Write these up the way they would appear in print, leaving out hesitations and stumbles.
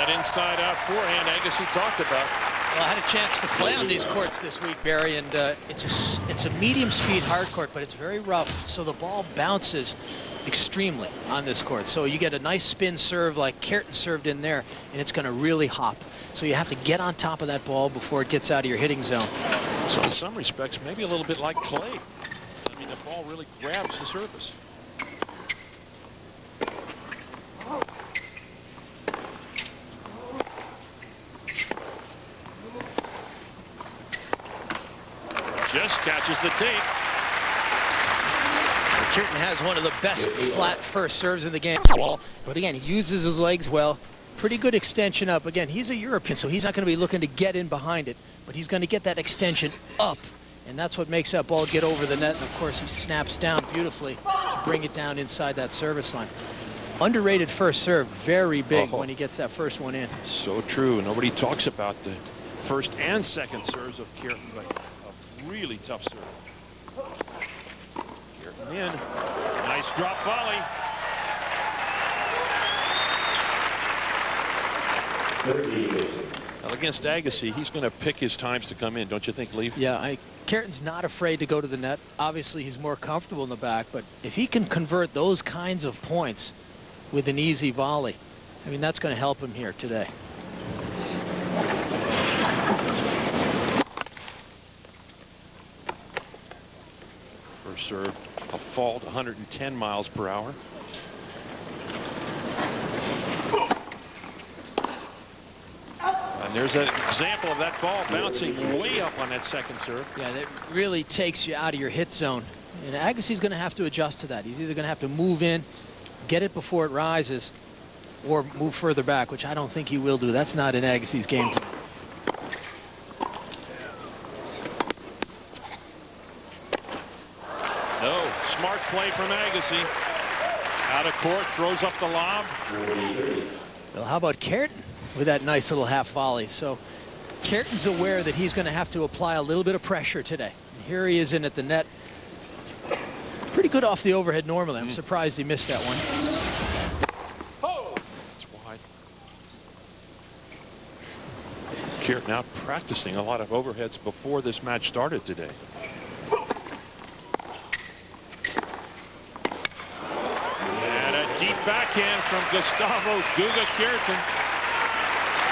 That inside-out forehand Agassi talked about. Well, I had a chance to play on these courts this week, Barry, and it's a medium-speed hard court, but it's very rough, so the ball bounces extremely on this court. So you get a nice spin serve like Kuerten served in there, and it's going to really hop. So you have to get on top of that ball before it gets out of your hitting zone. So in some respects, maybe a little bit like clay. I mean, the ball really grabs the surface. Just catches the tape. Kuerten has one of the best flat first serves in the game. But again, he uses his legs well. Pretty good extension up. Again, he's a European, so he's not going to be looking to get in behind it, but he's going to get that extension up, and that's what makes that ball get over the net. And of course, he snaps down beautifully to bring it down inside that service line. Underrated first serve, very big when he gets that first one in. So true. Nobody talks about the first and second serves of Kuerten, but a really tough serve. Kuerten in. Nice drop volley. Well, against Agassi, he's going to pick his times to come in, don't you think, Leif? Yeah, Kuerten's not afraid to go to the net. Obviously, he's more comfortable in the back, but if he can convert those kinds of points with an easy volley, I mean, that's going to help him here today. First serve, a fault, 110 miles per hour. And there's an example of that ball bouncing way up on that second serve. Yeah, that really takes you out of your hit zone. And Agassi's going to have to adjust to that. He's either going to have to move in, get it before it rises, or move further back, which I don't think he will do. That's not in Agassi's game. No, smart play from Agassi. Out of court, throws up the lob. Well, how about Kuerten with that nice little half volley? So Kuerten's aware that he's going to have to apply a little bit of pressure today. And here he is in at the net. Pretty good off the overhead normally. I'm surprised he missed that one. Oh, it's wide. Kuerten out practicing a lot of overheads before this match started today. And a deep backhand from Gustavo Guga Kuerten.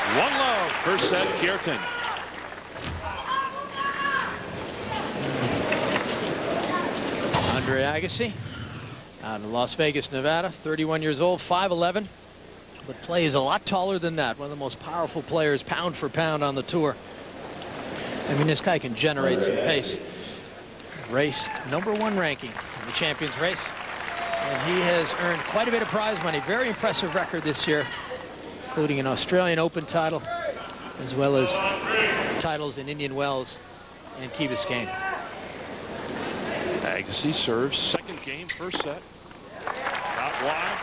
1-love, first set, Kuerten. Andre Agassi out in Las Vegas, Nevada, 31 years old, 5'11", but plays a lot taller than that. One of the most powerful players, pound for pound, on the tour. I mean, this guy can generate some pace. Race #1 ranking in the Champions Race. And he has earned quite a bit of prize money. Very impressive record this year, including an Australian Open title, as well as titles in Indian Wells and Key Biscayne. Agassi serves, second game, first set. Out wide.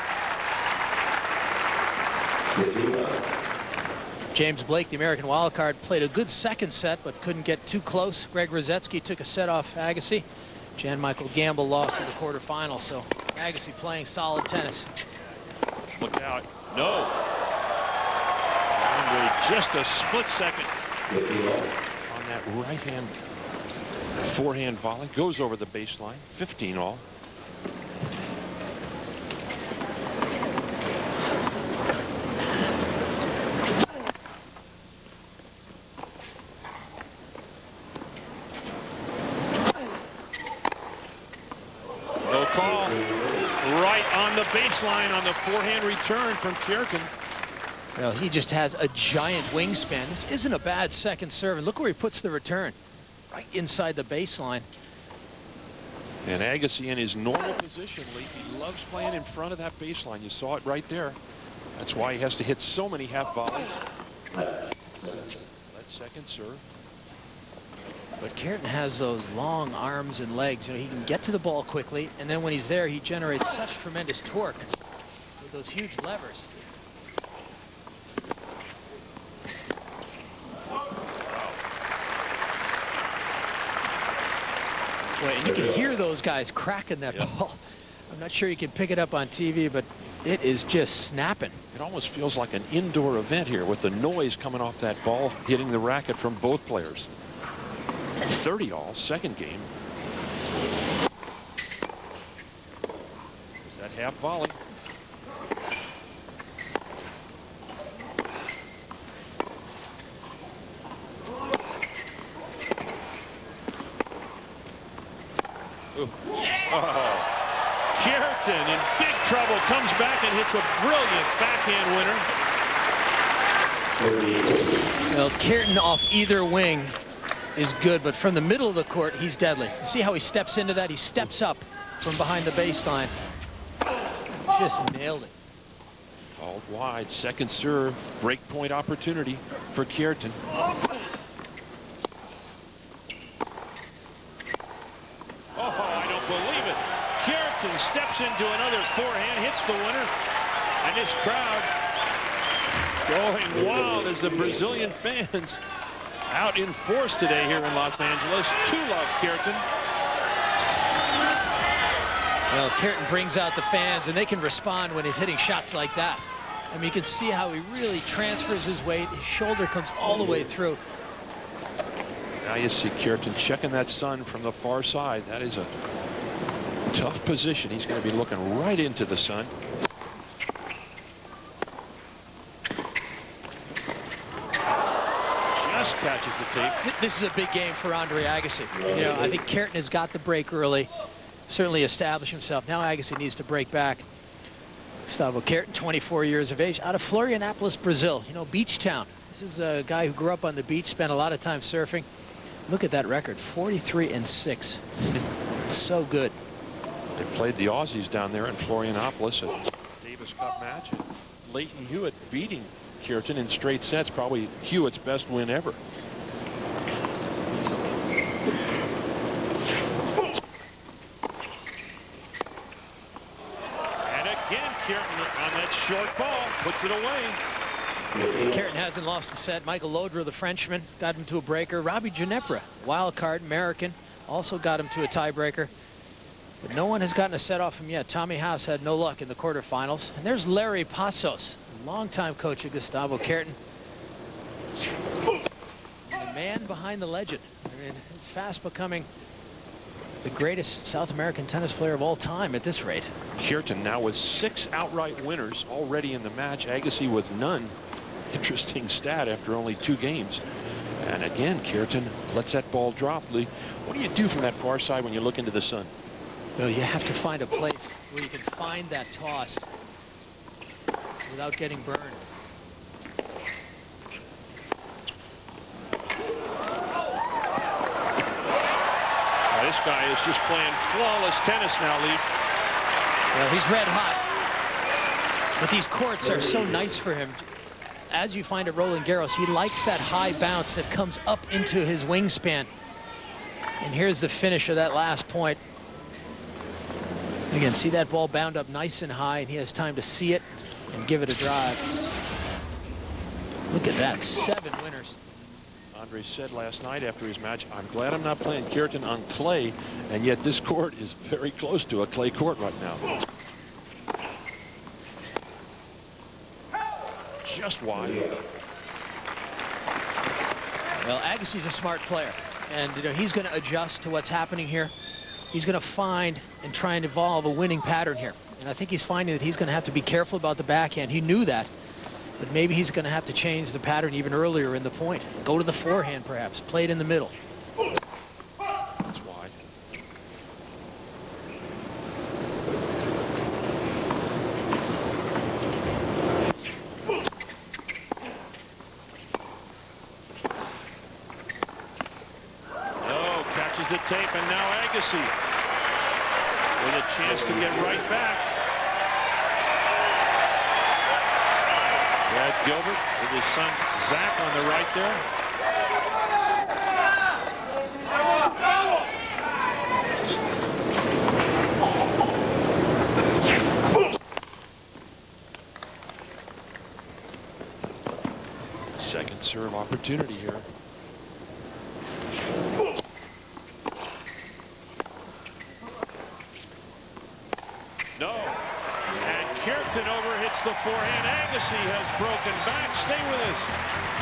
James Blake, the American wildcard, played a good second set, but couldn't get too close. Greg Rosetsky took a set off Agassi. Jan Michael Gamble lost in the quarterfinals, so Agassi playing solid tennis. Look out. No. Andre, just a split second on that right-hand forehand volley. Goes over the baseline. 15 all. No call. Right on the baseline on the forehand return from Kuerten. Well, he just has a giant wingspan. This isn't a bad second serve. And look where he puts the return. Right inside the baseline. And Agassi in his normal position, Lee. He loves playing in front of that baseline. You saw it right there. That's why he has to hit so many half volleys. That second serve. But Kuerten has those long arms and legs. You know, he can get to the ball quickly, and then when he's there, he generates such tremendous torque with those huge levers. Boy, and you can hear those guys cracking that ball. I'm not sure you can pick it up on TV, but it is just snapping. It almost feels like an indoor event here with the noise coming off that ball hitting the racket from both players. 30 all, second game. There's that half volley. Ooh. Oh. Kuerten in big trouble, comes back and hits a brilliant backhand winner. Well, Kuerten off either wing is good, but from the middle of the court, he's deadly. You see how he steps into that? He steps up from behind the baseline. Just nailed it. Called wide, second serve, break point opportunity for Kuerten. Steps into another forehand, hits the winner, and this crowd going wild as the Brazilian fans out in force today here in Los Angeles to love Kuerten. Well, Kuerten brings out the fans, and they can respond when he's hitting shots like that. I mean, you can see how he really transfers his weight. His shoulder comes all the way through. Now you see Kuerten checking that sun from the far side. That is a tough position. He's going to be looking right into the sun. Just catches the tape. This is a big game for Andre Agassi. You know, I think Kuerten has got the break early, certainly established himself. Now Agassi needs to break back. Gustavo Kuerten, 24 years of age, out of Florianopolis, Brazil. You know, beach town. This is a guy who grew up on the beach, spent a lot of time surfing. Look at that record, 43-6. So good. They played the Aussies down there in Florianopolis at the Davis Cup match. And Leighton Hewitt beating Kuerten in straight sets, probably Hewitt's best win ever. And again, Kuerten on that short ball puts it away. Kuerten hasn't lost a set. Michael Lodra, the Frenchman, got him to a breaker. Robbie Ginepra, wild card American, also got him to a tiebreaker. But no one has gotten a set off him yet. Tommy Haas had no luck in the quarterfinals. And there's Larry Passos, longtime coach of Gustavo Kuerten. The man behind the legend. I mean, it's fast becoming the greatest South American tennis player of all time at this rate. Kuerten now with 6 outright winners already in the match. Agassi with none. Interesting stat after only 2 games. And again, Kuerten lets that ball drop. Lee, what do you do from that far side when you look into the sun? Well, you have to find a place where you can find that toss without getting burned. Now, this guy is just playing flawless tennis now, Lee. Well, he's red hot. But these courts are so nice for him. As you find at Roland Garros, he likes that high bounce that comes up into his wingspan. And here's the finish of that last point. Again, see that ball bound up nice and high, and he has time to see it and give it a drive. Look at that, 7 winners. Andre said last night after his match, I'm glad I'm not playing Kuerten on clay, and yet this court is very close to a clay court right now. Just wide. Well, Agassi's a smart player, and you know, he's going to adjust to what's happening here. He's going to find and try and evolve a winning pattern here. And I think he's finding that he's going to have to be careful about the backhand. He knew that. But maybe he's going to have to change the pattern even earlier in the point. Go to the forehand, perhaps. Play it in the middle. That's wide. Oh, catches the tape, and now Agassi with a chance to get right back. Brad Gilbert with his son Zach on the right there. Second serve opportunity here. No. And Kuerten over hits the forehand. Agassi has broken back. Stay with us.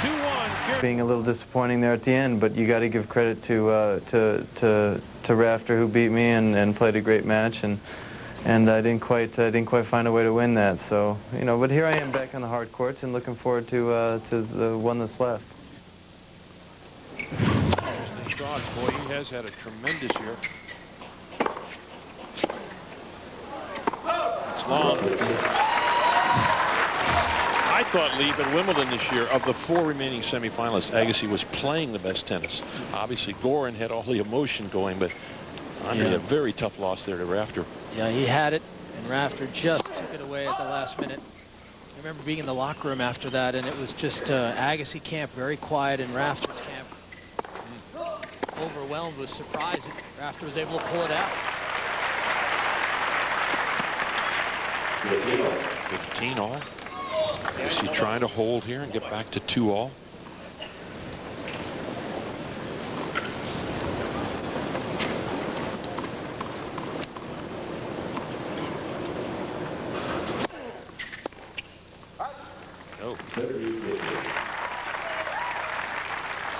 2-1. Being a little disappointing there at the end, but you got to give credit to Rafter, who beat me and played a great match, and I didn't quite find a way to win that. So but here I am back on the hard courts and looking forward to the one that's left. Interesting shot, boy. He has had a tremendous year. It's long. I thought, Lee, at Wimbledon this year, of the 4 remaining semifinalists, Agassi was playing the best tennis. Obviously, Goran had all the emotion going, but Andre, a very tough loss there to Rafter. Yeah, he had it, and Rafter just took it away at the last minute. I remember being in the locker room after that, and it was just Agassi camp very quiet, and Rafter's camp overwhelmed with surprise. Rafter was able to pull it out. 15 all. Agassi trying to hold here and get back to 2 all.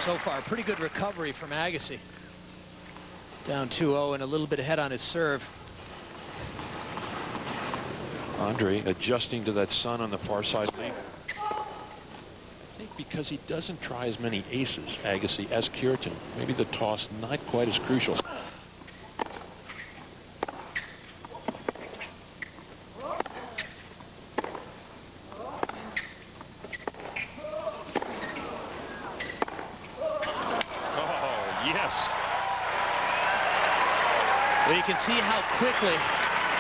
So far, pretty good recovery from Agassi. Down 2-0 and a little bit ahead on his serve. Andre adjusting to that sun on the far side. I think because he doesn't try as many aces, Agassi, as Kuerten, maybe the toss not quite as crucial. Well, you can see how quickly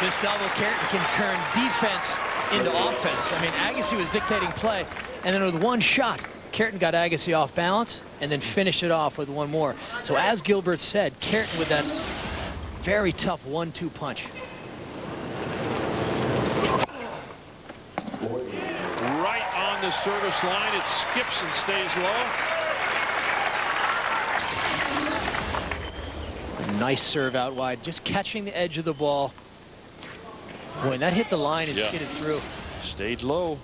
Gustavo Kuerten can turn defense into offense. I mean, Agassi was dictating play, and then with one shot, Kuerten got Agassi off balance and then finished it off with one more. So as Gilbert said, Kuerten with that very tough 1-2 punch. Right on the service line, it skips and stays low. Nice serve out wide, just catching the edge of the ball. Boy, that hit the line and skidded through. Stayed low.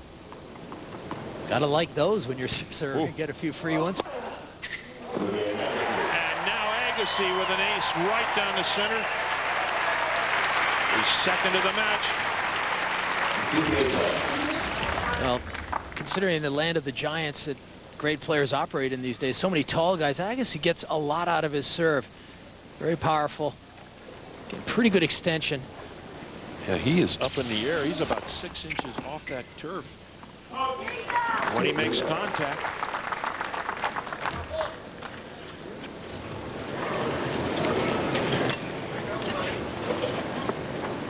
Gotta like those when you're serving. Get a few free ones. And now Agassi with an ace right down the center. His second of the match. Well, considering the land of the giants that great players operate in these days, so many tall guys, Agassi gets a lot out of his serve. Very powerful. Getting pretty good extension. Yeah, he is up in the air. He's about 6 inches off that turf when he makes contact.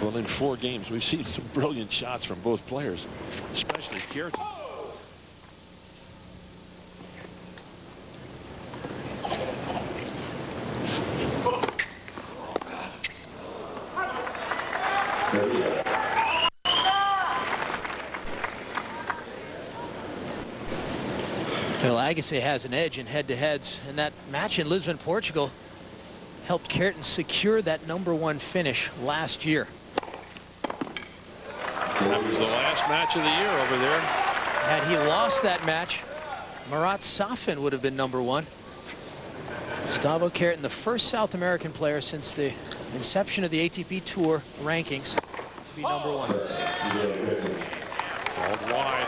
Well, in 4 games, we've seen some brilliant shots from both players, especially Kuerten. Well, Agassi has an edge in head-to-heads, and that match in Lisbon, Portugal, helped Kuerten secure that #1 finish last year. That was the last match of the year over there. Had he lost that match, Marat Safin would have been #1. Gustavo Kuerten, the first South American player since the inception of the ATP Tour rankings to be #1. Called wide.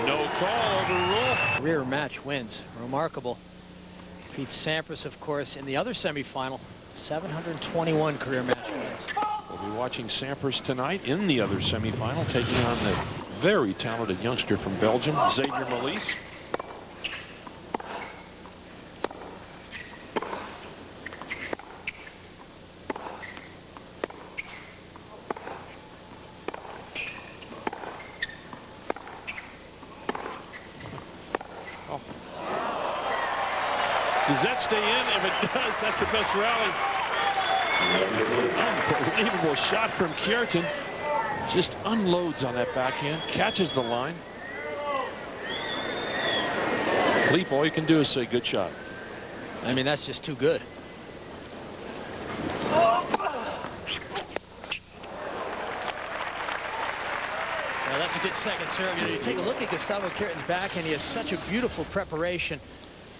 No call, overrule. Career match wins. Remarkable. Beats Sampras, of course, in the other semifinal. 721 career match wins. We'll be watching Sampras tonight in the other semifinal, taking on the very talented youngster from Belgium, Xavier Malisse. Does that stay in? If it does, that's the best rally. Unbelievable shot from Kuerten. Just unloads on that backhand, catches the line. Leap, all you can do is say good shot. I mean, that's just too good. at second serve. You know, you take a look at Gustavo Kuerten's backhand. He has such a beautiful preparation.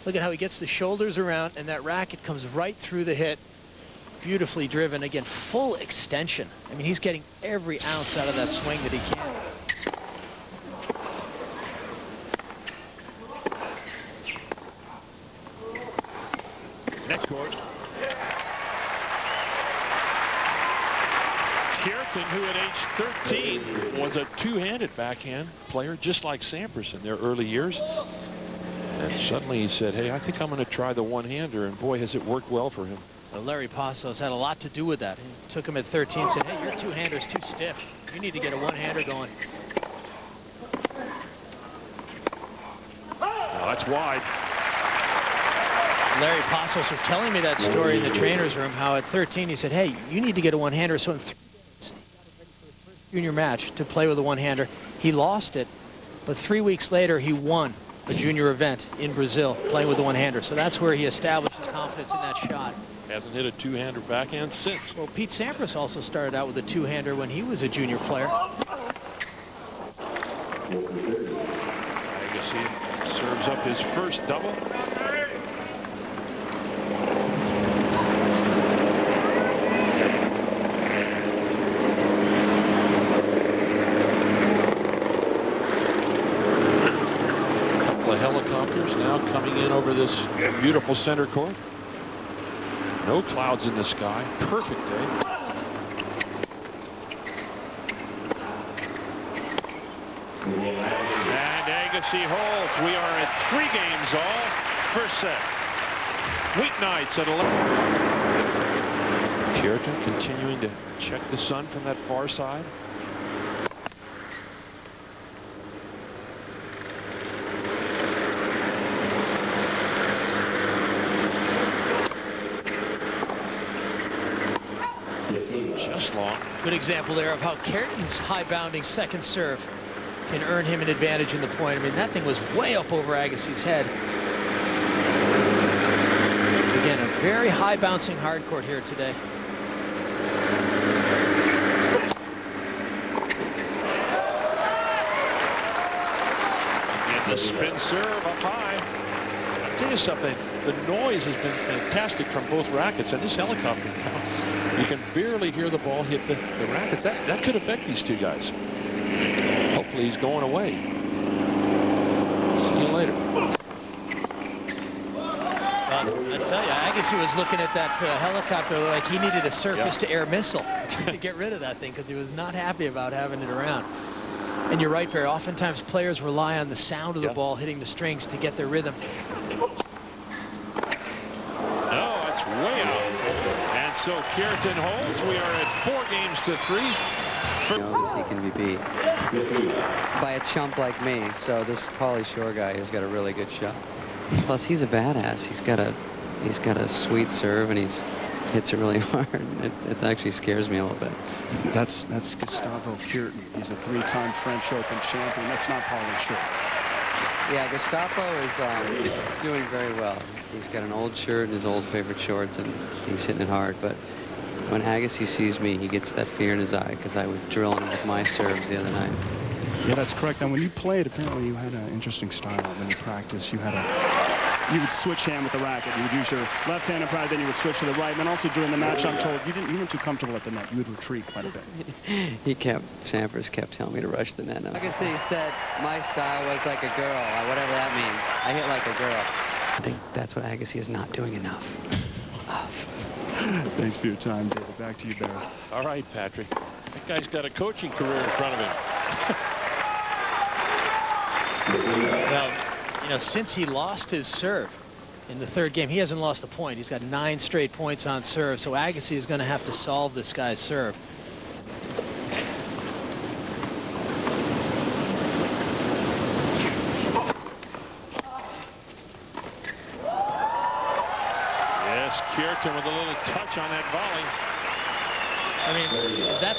Look at how he gets the shoulders around, and that racket comes right through the hit. Beautifully driven. Again, full extension. I mean, he's getting every ounce out of that swing that he can. Next court. Kuerten, who at age 13 was a two-handed backhand player, just like Sampras in their early years. And suddenly he said, hey, I think I'm going to try the one-hander, and boy, has it worked well for him. Well, Larry Passos had a lot to do with that. He took him at 13 and said, hey, your two-hander's too stiff. You need to get a one-hander going. Well, that's wide. Larry Passos was telling me that story in the trainer's room, how at 13 he said, hey, you need to get a one-hander. So in 3 days, he got ready for his first junior match to play with a one-hander. He lost it, but 3 weeks later he won a junior event in Brazil playing with the one-hander. So that's where he established his confidence in that shot. Hasn't hit a two-hander backhand since. Well, Pete Sampras also started out with a two-hander when he was a junior player. Agassi serves up his first double. Helicopters now coming in over this beautiful center court. No clouds in the sky. Perfect day. And Agassi holds. We are at 3 games all. First set. Weeknights at 11. Kuerten continuing to check the sun from that far side. Long. Good example there of how Kuerten's high-bounding second serve can earn him an advantage in the point. I mean, that thing was way up over Agassi's head. Again, a very high-bouncing hard court here today. And the spin serve up high. I'll tell you something, the noise has been fantastic from both rackets, and this helicopter now, you can barely hear the ball hit the racket. That could affect these two guys. Hopefully he's going away. See you later. I tell you, Agassi was looking at that helicopter like he needed a surface-to-air missile to get rid of that thing, because he was not happy about having it around. And you're right, Barry. Oftentimes players rely on the sound of the ball hitting the strings to get their rhythm. No, it's way out. And so Kuerten holds. We are at 4 games to 3. He knows he can be beat by a chump like me. So this Pauly Shore guy has got a really good shot. Plus, he's a badass. He's got a sweet serve, and he hits it really hard. It actually scares me a little bit. That's Gustavo Kuerten. He's a 3-time French Open champion. That's not Pauly Shore. Yeah, Gustavo is doing very well. He's got an old shirt and his old favorite shorts, and he's hitting it hard. But when Agassi sees me, he gets that fear in his eye, because I was drilling with my serves the other night. Yeah, that's correct. Now, when you played, apparently you had an interesting style. When you practiced, you would switch hand with the racket. You would use your left hand and pride, then you would switch to the right. And then also during the match, I'm told you weren't too comfortable at the net. You would retreat quite a bit. Sampras kept telling me to rush the net. Agassi said my style was like a girl, or whatever that means. I hit like a girl. I think that's what Agassi is not doing enough. Thanks for your time, David. Back to you, Barry. All right, Patrick. That guy's got a coaching career in front of him. Well, you know, since he lost his serve in the 3rd game, he hasn't lost a point. He's got 9 straight points on serve, so Agassi is going to have to solve this guy's serve. Yes, Kuerten with a little touch on that volley. I mean, that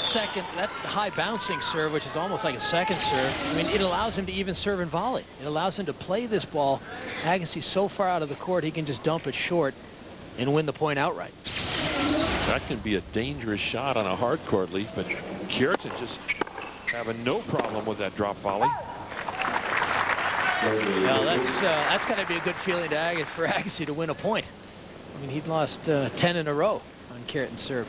high bouncing serve, which is almost like a second serve, I mean, it allows him to even serve and volley. It allows him to play this ball. Agassi's so far out of the court, he can just dump it short and win the point outright. That can be a dangerous shot on a hard court, Leaf, but Kuerten just having no problem with that drop volley. Well, that's got to be a good feeling to for Agassi to win a point. I mean, he'd lost 10 in a row on Kuerten's serve.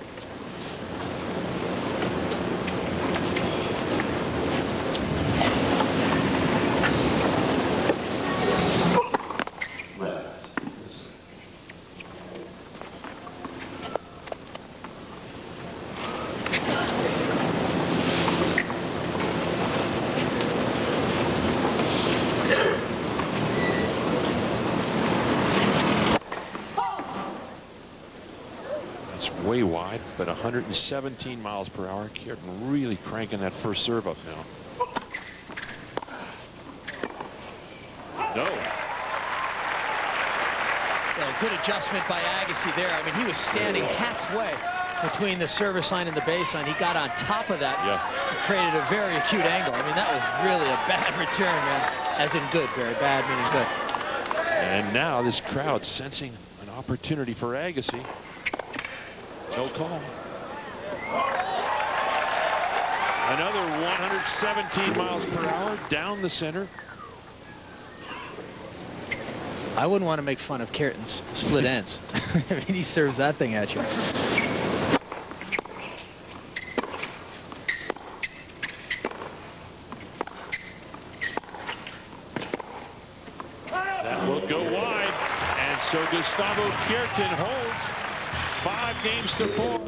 Way wide, but 117 miles per hour. Kuerten really cranking that first serve up now. No. Well, good adjustment by Agassi there. I mean, he was standing halfway between the service line and the baseline. He got on top of that. Yeah. Created a very acute angle. I mean, that was really a bad return, man. As in good, very bad meaning good. And now this crowd sensing an opportunity for Agassi. No call. Another 117 miles per hour down the center. I wouldn't want to make fun of Kuerten's split ends. I mean, he serves that thing at you. That will go wide. And so Gustavo Kuerten holds 5 games to 4.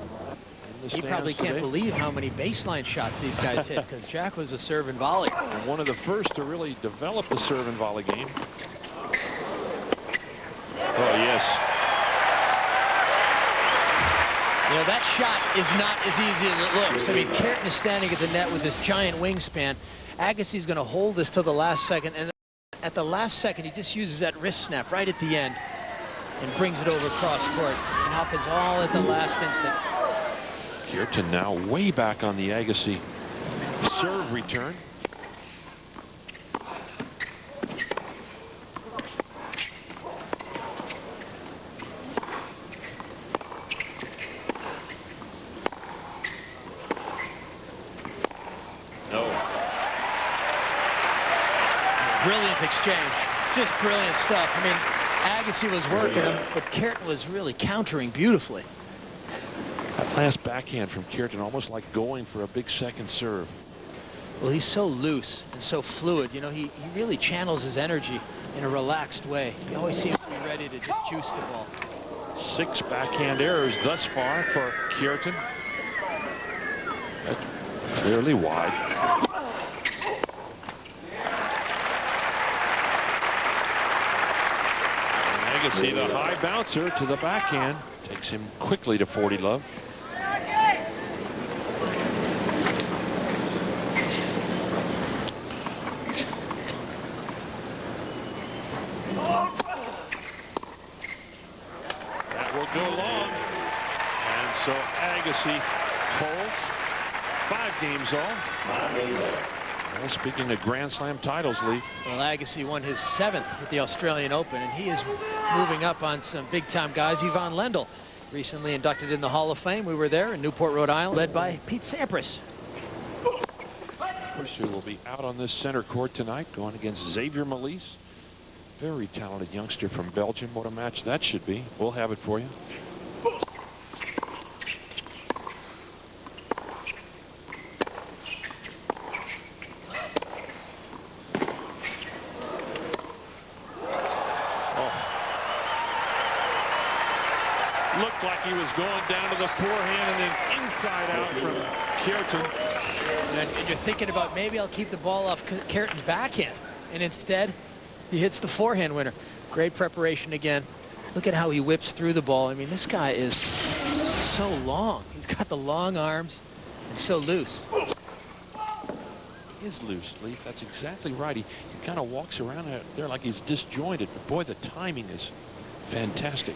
He probably can't believe how many baseline shots these guys hit, because Jack was a serve and volley. And one of the first to really develop the serve and volley game. Oh, yes. You know, that shot is not as easy as it looks. I mean, Kuerten is standing at the net with this giant wingspan. Agassi's going to hold this till the last second, and at the last second, he just uses that wrist snap right at the end and brings it over cross court. It happens all at the last instant. Kuerten now way back on the Agassi serve return. No. Brilliant exchange. Just brilliant stuff. I mean, Agassi was working him, but Kuerten was really countering beautifully. That last backhand from Kuerten, almost like going for a big second serve. Well, he's so loose and so fluid. You know, he really channels his energy in a relaxed way. He always seems to be ready to just juice the ball. 6 backhand errors thus far for Kuerten. That's clearly wide. And Agassi, the high bouncer to the backhand, takes him quickly to 40 love. That will go long. And so Agassi holds 5 games all. Well, speaking of Grand Slam titles, Lee. Well, Agassi won his 7th at the Australian Open, and he is moving up on some big-time guys. Yvonne Lendl, recently inducted in the Hall of Fame. We were there in Newport, Rhode Island, led by Pete Sampras. Who will be out on this center court tonight, going against Xavier Malisse. Very talented youngster from Belgium. What a match that should be. We'll have it for you. Looked like he was going down to the forehand and then inside out from Kuerten. And you're thinking about, maybe I'll keep the ball off Kuerten's backhand. And instead, he hits the forehand winner. Great preparation again. Look at how he whips through the ball. I mean, this guy is so long. He's got the long arms and so loose. He is loose, Leaf. That's exactly right. He kind of walks around out there like he's disjointed. But boy, the timing is fantastic.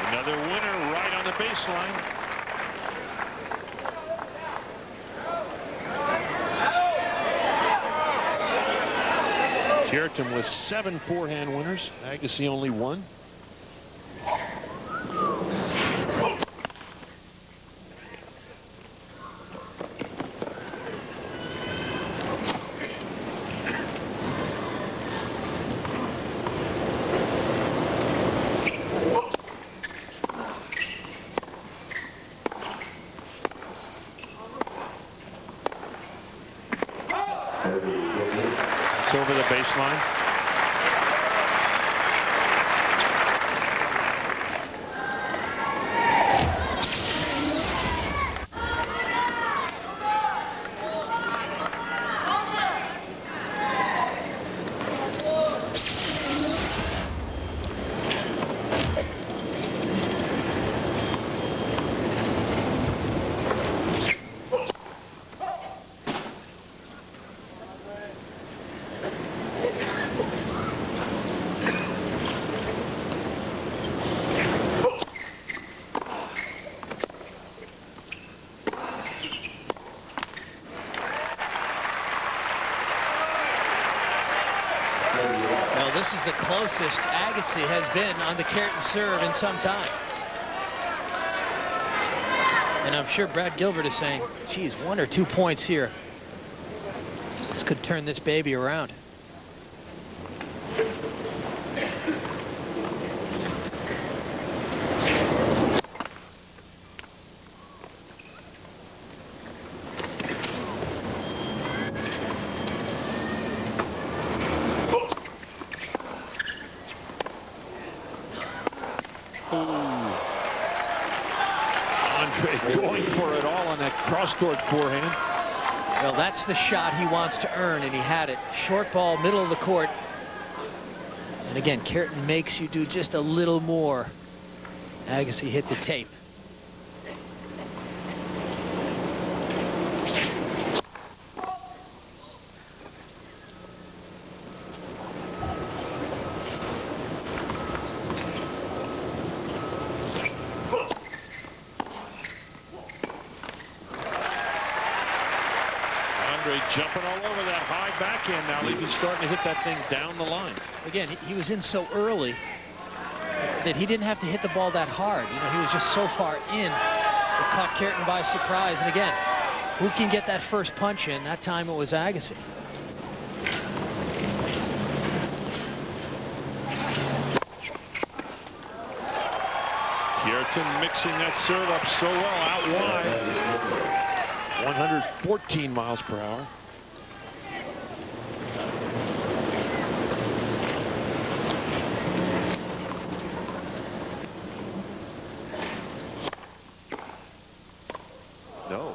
Another winner right on the baseline. Kuerten with 7 forehand winners. Agassi only 1. Gets over the baseline. Well, this is the closest Agassi has been on the Kuerten serve in some time. And I'm sure Brad Gilbert is saying, geez, 1 or 2 points here. This could turn this baby around. Going for it all on that cross-court forehand. Well, that's the shot he wants to earn, and he had it. Short ball, middle of the court. And again, Kuerten makes you do just a little more. Agassi hit the tape. Jumping all over that high backhand now. He's starting to hit that thing down the line. Again, he was in so early that he didn't have to hit the ball that hard. You know, he was just so far in. It caught Kuerten by surprise. And again, who can get that first punch in? That time it was Agassi. Kuerten mixing that serve up so well out wide. 114 miles per hour. No.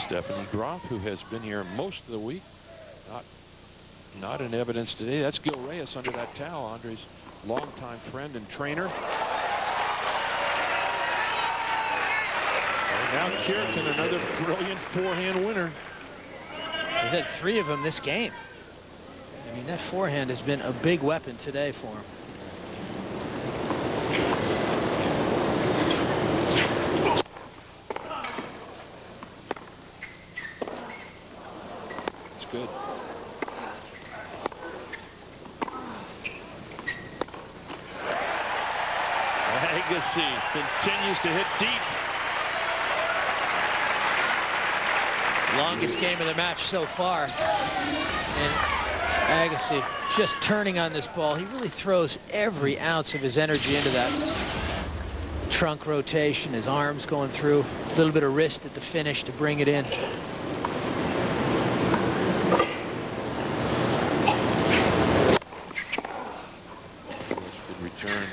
Stephanie Groff, who has been here most of the week, not in evidence today. That's Gil Reyes under that towel, Andre's longtime friend and trainer. And now Kuerten, another brilliant forehand winner. He's had 3 of them this game. I mean, that forehand has been a big weapon today for him. It's good. Agassi continues to hit deep. Longest game of the match so far. And Agassi just turning on this ball. He really throws every ounce of his energy into that trunk rotation. His arms going through. A little bit of wrist at the finish to bring it in. Good return.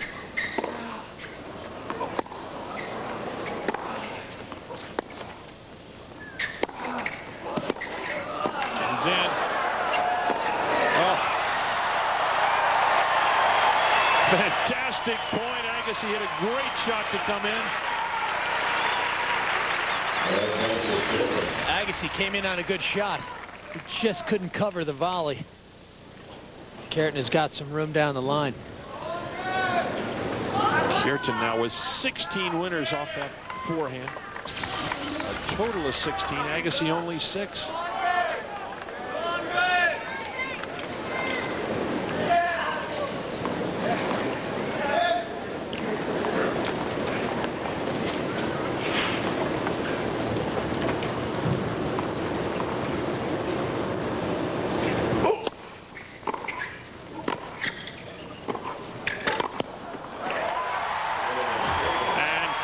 Fantastic point. Agassi hit a great shot to come in. Agassi came in on a good shot. He just couldn't cover the volley. Kuerten has got some room down the line. Kuerten now with 16 winners off that forehand. A total of 16. Agassi only 6.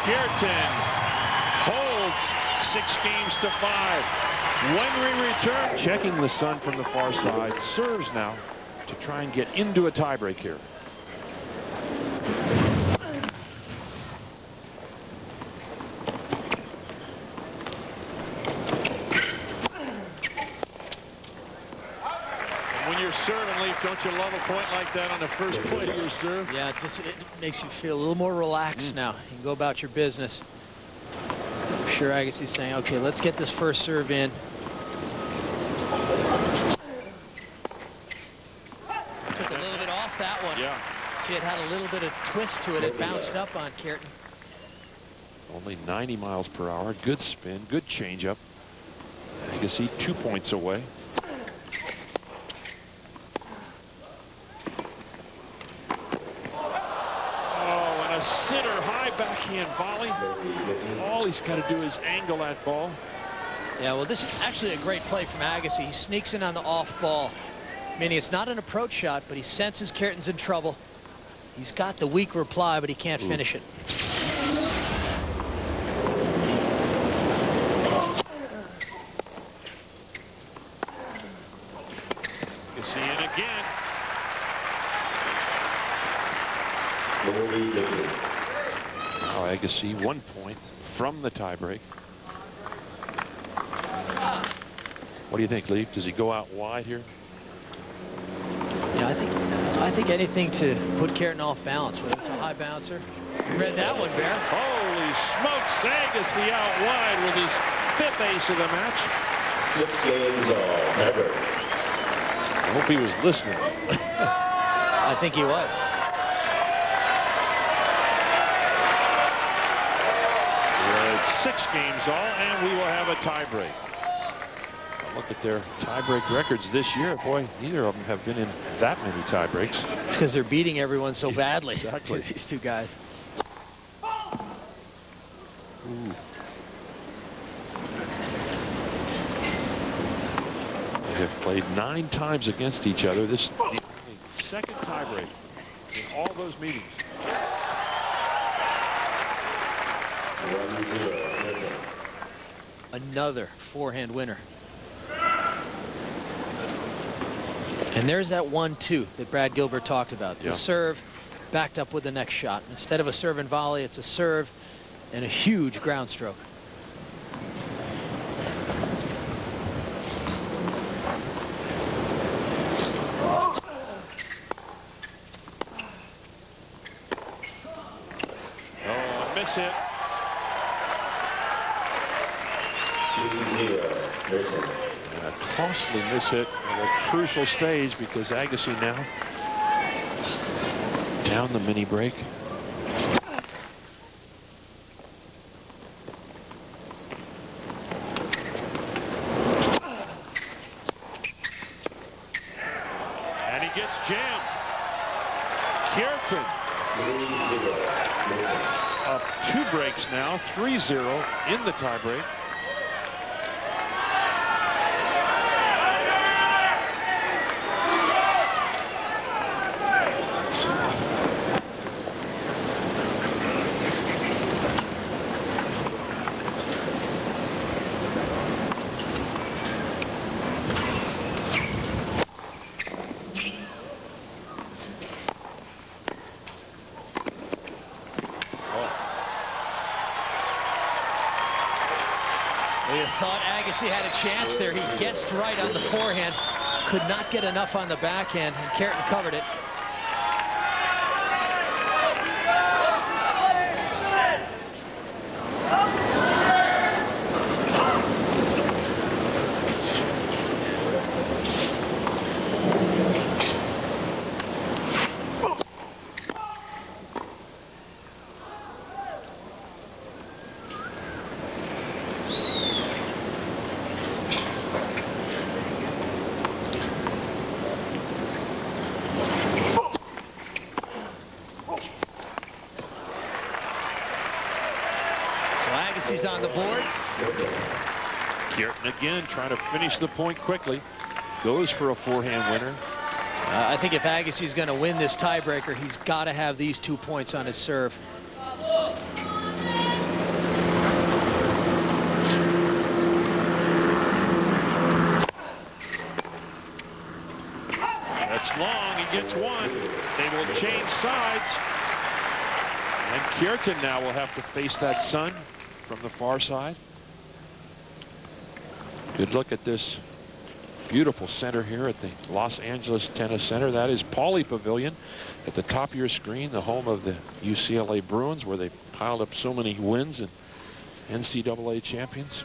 Kuerten holds 6-5. When we return, checking the sun from the far side, serves now to try and get into a tiebreak here. Serve and leaf, don't you love a point like that on the first play of your serve? Yeah, it makes you feel a little more relaxed now. You can go about your business. I'm sure Agassi's saying, okay, let's get this first serve in. Took a little bit off that one. Yeah. See, it had a little bit of twist to it. It bounced up on Kuerten. Only 90 miles per hour. Good spin, good changeup. Agassi 2 points away. Sitter high backhand volley. All he's got to do is angle that ball. Yeah, well, this is actually a great play from Agassi. He sneaks in on the off ball. Meaning it's not an approach shot, but he senses Kuerten's in trouble. He's got the weak reply, but he can't finish it. Agassi in again. Now Agassi 1 point from the tiebreak. What do you think, Lee? Does he go out wide here? Yeah, I think anything to put Kuerten off balance, whether it's a high bouncer. You read that one, Bear. Holy smokes, Agassi out wide with his 5th ace of the match. 6 games all, ever. I hope he was listening. I think he was. It's 6 games all, and we will have a tiebreak. Look at their tiebreak records this year. Boy, neither of them have been in that many tiebreaks. It's because they're beating everyone so badly. Exactly. These two guys. Ooh. They have played 9 times against each other. This is the only second tiebreak in all those meetings. 1-0. Another forehand winner. And there's that 1-2 that Brad Gilbert talked about. The serve backed up with the next shot. Instead of a serve and volley, it's a serve and a huge ground stroke. Oh, miss hit. 2-0. A costly miss hit at a crucial stage because Agassi now down the mini break. And he gets jammed. Kuerten up 2 breaks now, 3-0 in the tiebreak. You thought Agassi had a chance there. He guessed right on the forehand. Could not get enough on the backhand, and Kuerten covered it. Agassi's on the board. Kuerten again trying to finish the point quickly. Goes for a forehand winner. I think if Agassi's going to win this tiebreaker, he's got to have these 2 points on his serve. It's long. He gets one. They will change sides. And Kuerten now will have to face that sun from the far side. Good look at this beautiful center here at the Los Angeles Tennis Center. That is Pauley Pavilion at the top of your screen, the home of the UCLA Bruins, where they piled up so many wins and NCAA champions.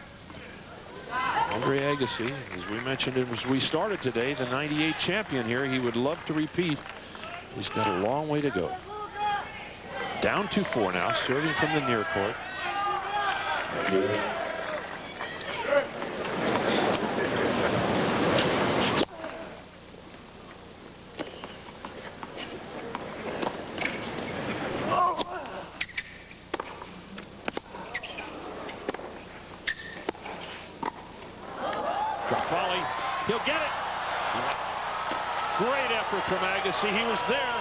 Andre Agassi, as we mentioned as we started today, the '98 champion here. He would love to repeat. He's got a long way to go. Down 2-4 now, serving from the near court. Drop volley. He'll get it. Great effort from Agassi. He was there.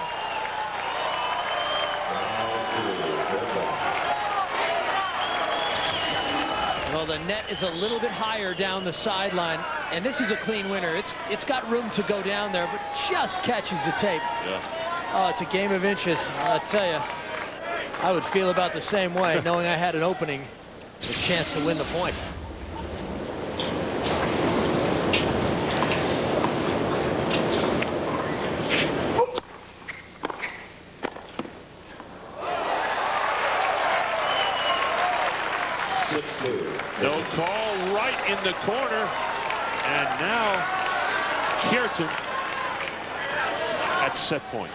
Well, the net is a little bit higher down the sideline, and this is a clean winner. It's got room to go down there, but just catches the tape. Yeah. Oh, it's a game of inches. I'll tell you, I would feel about the same way, knowing I had an opening, a chance to win the point. No call, right in the corner. And now Kuerten at set point.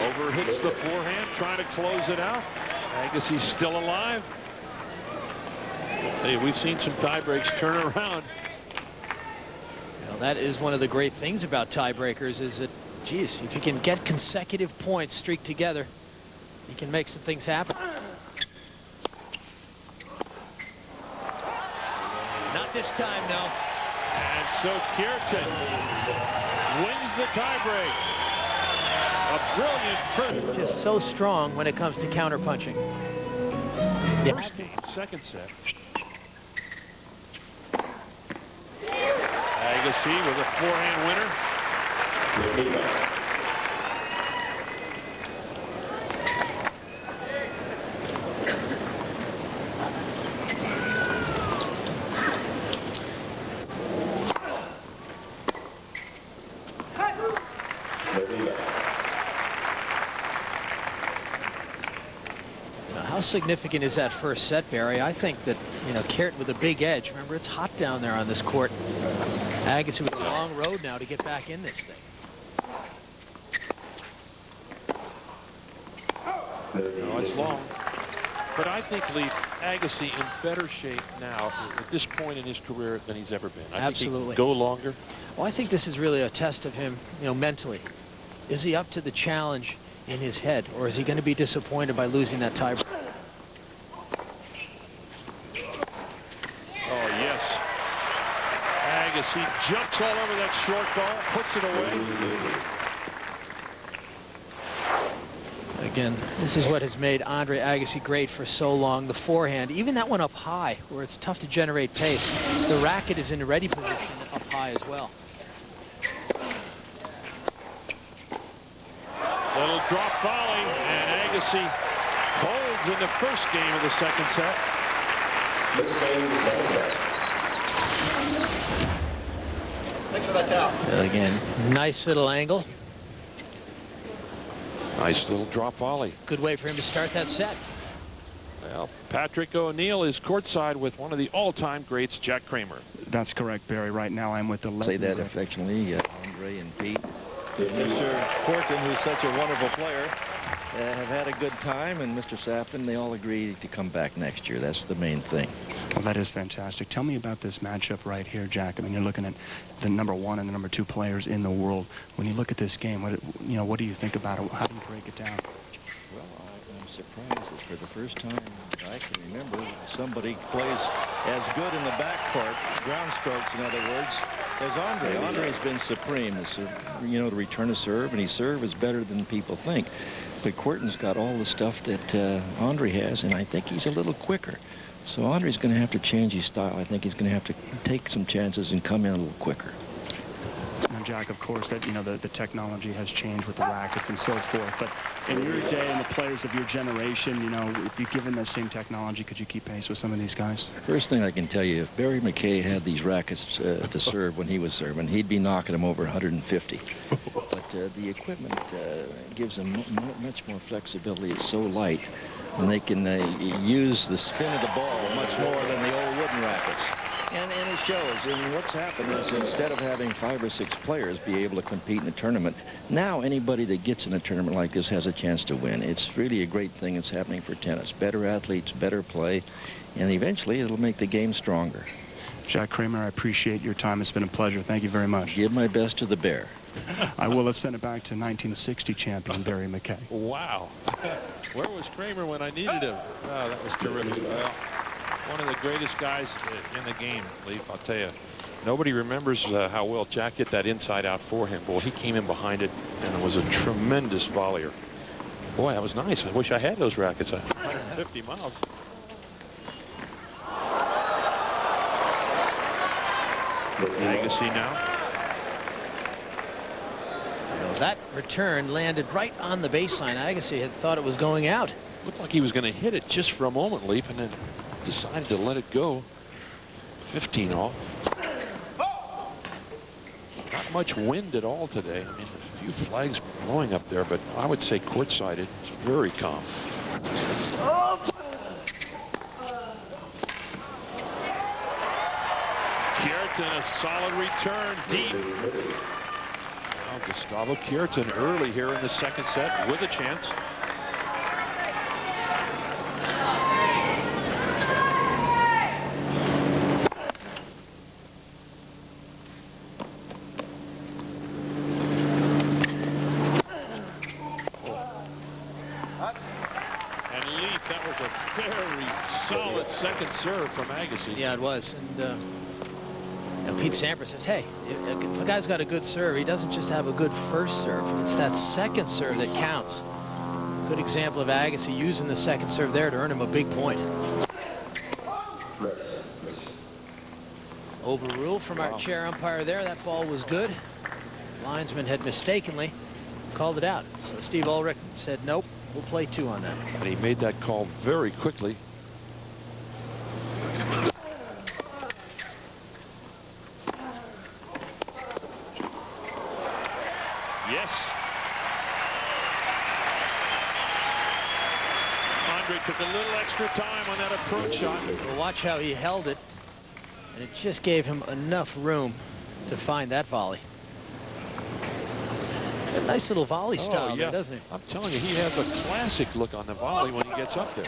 Over hits the forehand, trying to close it out. Agassi's still alive. Hey, we've seen some tie breaks turn around. Well, that is one of the great things about tiebreakers, is that, geez, if you can get consecutive points streaked together, you can make some things happen. Not this time, though. And so Kuerten wins the tiebreak. A brilliant first. Just so strong when it comes to counterpunching. Yeah. First game, second set. Agassi with a forehand winner. How significant is that first set, Barry? I think that, you know, Kuerten with a big edge. Remember, it's hot down there on this court. Agassi with a long road now to get back in this thing. No, it's long. But I think, Lee, Agassi in better shape now at this point in his career than he's ever been. I Absolutely. think he can go longer. Well, I think this is really a test of him, you know, mentally. Is he up to the challenge in his head, or is he going to be disappointed by losing that tiebreak? Oh, yes. Agassi jumps all over that short ball, puts it away. Again, this is what has made Andre Agassi great for so long. The forehand, even that one up high, where it's tough to generate pace. The racket is in a ready position up high as well. Little drop volley, and Agassi holds in the first game of the second set. Thanks for that towel. Again, nice little angle. Nice little drop volley. Good way for him to start that set. Well, Patrick O'Neill is courtside with one of the all-time greats, Jack Kramer. That's correct, Barry. Right now I'm with the Say that legendary- affectionately, Andre and Pete. Mr. Kuerten, who's such a wonderful player, have had a good time, and Mr. Safin, they all agreed to come back next year. That's the main thing. Well, that is fantastic. Tell me about this matchup right here, Jack. I mean, you're looking at the #1 and the #2 players in the world. When you look at this game, what do you think about it? How do you break it down? Well, I'm surprised that for the first time I can remember somebody plays as good in the backcourt, ground strokes, in other words, There's Andre. Andre's been supreme. You know, the return of serve, and his serve is better than people think. But Kuerten's got all the stuff that Andre has, and I think he's a little quicker. So Andre's going to have to change his style. I think he's going to have to take some chances and come in a little quicker. Now, Jack, of course, that the technology has changed with the rackets and so forth. But in your day and the players of your generation, you know, if you given that same technology, could you keep pace with some of these guys? First thing I can tell you, if Barry McKay had these rackets to serve when he was serving, he'd be knocking them over 150. But the equipment gives them much more flexibility. It's so light, and they can use the spin of the ball much more than the old wooden rackets. And it shows. And what's happened is instead of having 5 or 6 players be able to compete in a tournament, now anybody that gets in a tournament like this has a chance to win. It's really a great thing that's happening for tennis. Better athletes, better play, and eventually it'll make the game stronger. Jack Kramer, I appreciate your time. It's been a pleasure. Thank you very much. Give my best to the bear. I will. Let's send it back to 1960 champion Barry McKay. Wow. Where was Kramer when I needed him? Oh, that was terrific. Well, one of the greatest guys in the game, Leif, I'll tell you. Nobody remembers how well Jack hit that inside out for him. Boy, he came in behind it, and it was a tremendous volleyer. Boy, that was nice. I wish I had those rackets. 150 miles. Agassi now. That return landed right on the baseline. Agassi had thought it was going out. Looked like he was going to hit it just for a moment, Leif, and then decided to let it go. 15 all. Not much wind at all today. I mean, a few flags blowing up there, but I would say courtside it's very calm. Kuerten, a solid return deep. Now Gustavo Kuerten early here in the second set with a chance. Second serve from Agassi. Yeah, it was. And Pete Sampras says, hey, if a guy's got a good serve, he doesn't just have a good first serve. It's that second serve that counts. Good example of Agassi using the second serve there to earn him a big point. Overruled from our chair umpire there. That ball was good. Linesman had mistakenly called it out. So Steve Ulrich said, nope, we'll play 2 on that. And he made that call very quickly. Yes. Andre took a little extra time on that approach shot. Well, watch how he held it, and it just gave him enough room to find that volley. A nice little volley style, there, doesn't he? I'm telling you, he has a classic look on the volley when he gets up there.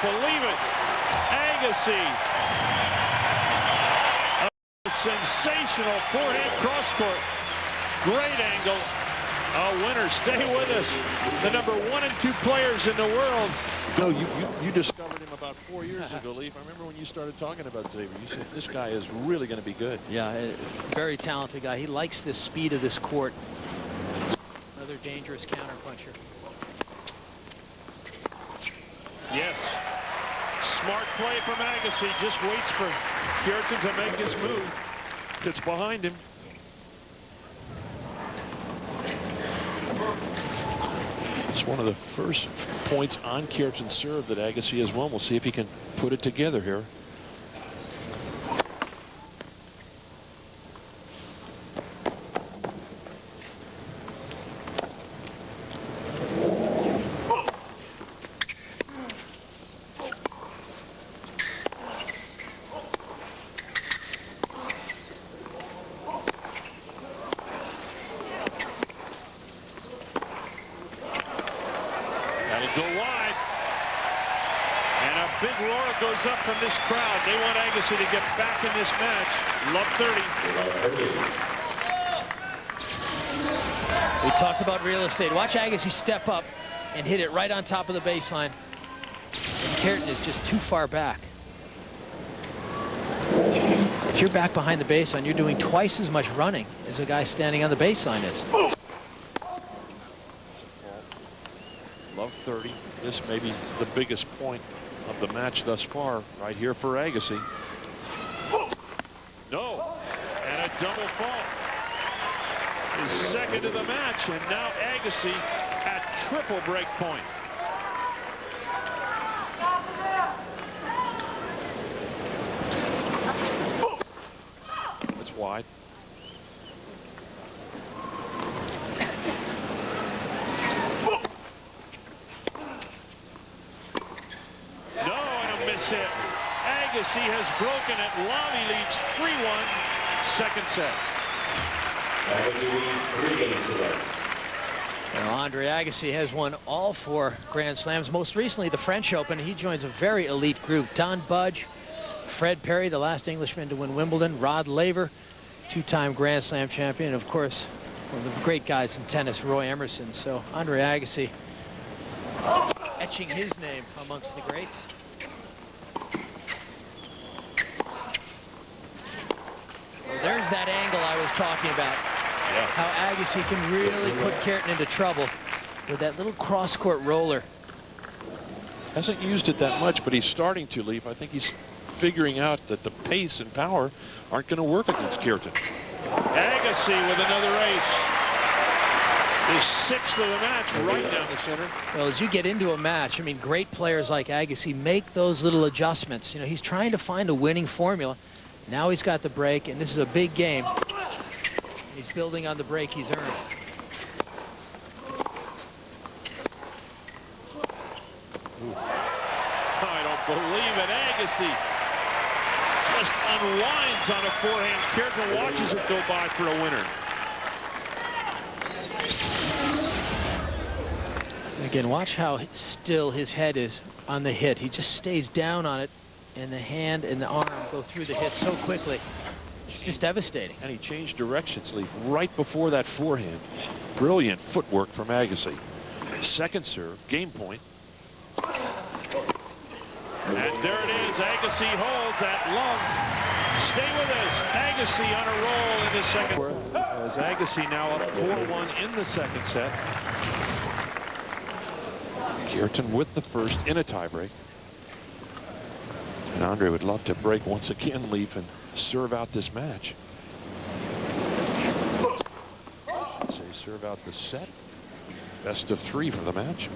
Believe it. Agassi. A sensational forehand cross court. Great angle. A winner. Stay with us. The number 1 and 2 players in the world. No, you discovered him about 4 years ago, Leif. I remember when you started talking about Xavier. You said this guy is really going to be good. Yeah, very talented guy. He likes the speed of this court. Another dangerous counterpuncher. Yes. Smart play from Agassi. Just waits for Kuerten to make his move. Gets behind him. It's one of the first points on Kuerten's serve that Agassi has won. We'll see if he can put it together here. Go wide. And a big roar goes up from this crowd. They want Agassi to get back in this match. Love 30. We talked about real estate. Watch Agassi step up and hit it right on top of the baseline. And Kuerten is just too far back. If you're back behind the baseline, you're doing twice as much running as a guy standing on the baseline is. Love 30. This may be the biggest point of the match thus far, right here for Agassi. No, and a double fault. His second of the match, and now Agassi at triple break point. That's wide. No, and a miss hit. Agassi has broken it. Lamy leads 3-1, second set. Agassi leads 3 games to 1. Well, Andre Agassi has won all 4 Grand Slams. Most recently, the French Open. He joins a very elite group. Don Budge, Fred Perry, the last Englishman to win Wimbledon, Rod Laver, 2-time Grand Slam champion, and of course, one of the great guys in tennis, Roy Emerson. So Andre Agassi etching his name amongst the greats. Well, there's that angle I was talking about. Yeah. How Agassi can really put Kuerten into trouble with that little cross-court roller. Hasn't used it that much, but he's starting to, Leaf. I think he's figuring out that the pace and power aren't going to work against Kuerten. Agassi with another ace. His 6th of the match, right down the center. Well, as you get into a match, I mean, great players like Agassi make those little adjustments. You know, he's trying to find a winning formula. Now he's got the break, and this is a big game. He's building on the break he's earned. I don't believe it. Agassi just unwinds on a forehand. Kuerten watches it go by for a winner. Again, watch how still his head is on the hit. He just stays down on it, and the hand and the arm go through the hit so quickly. It's just devastating. And he changed directions, Leaf, right before that forehand. Brilliant footwork from Agassi. Second serve, game point. And there it is. Agassi holds at long. Stay with us. Agassi on a roll in the second. As Agassi now up 4-1 in the second set. Kuerten with the first in a tiebreak. And Andre would love to break once again, Leaf, and serve out this match. Should say serve out the set. Best of 3 for the match.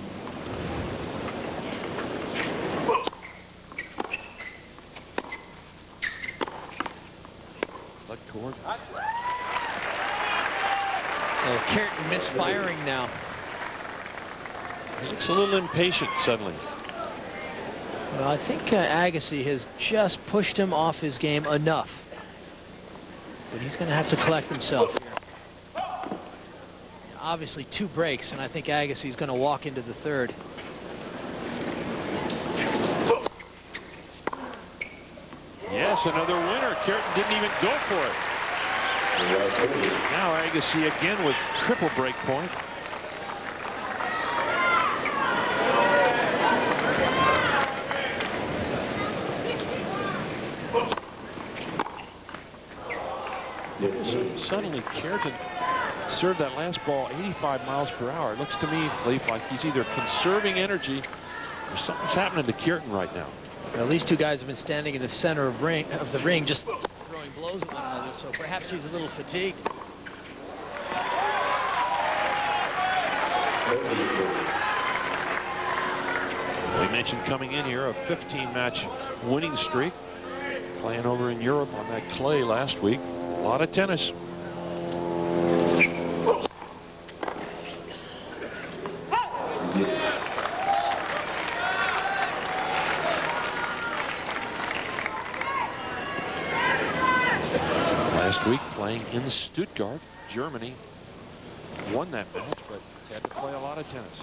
Let cord. Well, Kuerten misfiring now. He looks a little impatient suddenly. Well, I think Agassi has just pushed him off his game enough. But he's going to have to collect himself here. Obviously 2 breaks, and I think Agassi's going to walk into the third. Yes, another winner. Kuerten didn't even go for it. Now Agassi again with triple break point. Suddenly Kuerten served that last ball 85 miles per hour. It looks to me, Leaf, like he's either conserving energy or something's happening to Kuerten right now. Well, these 2 guys have been standing in the center of the ring, just throwing blows at one another, so perhaps he's a little fatigued. We mentioned coming in here a 15-match winning streak, playing over in Europe on that clay last week. A lot of tennis. Last week playing in Stuttgart, Germany. Won that match, but had to play a lot of tennis.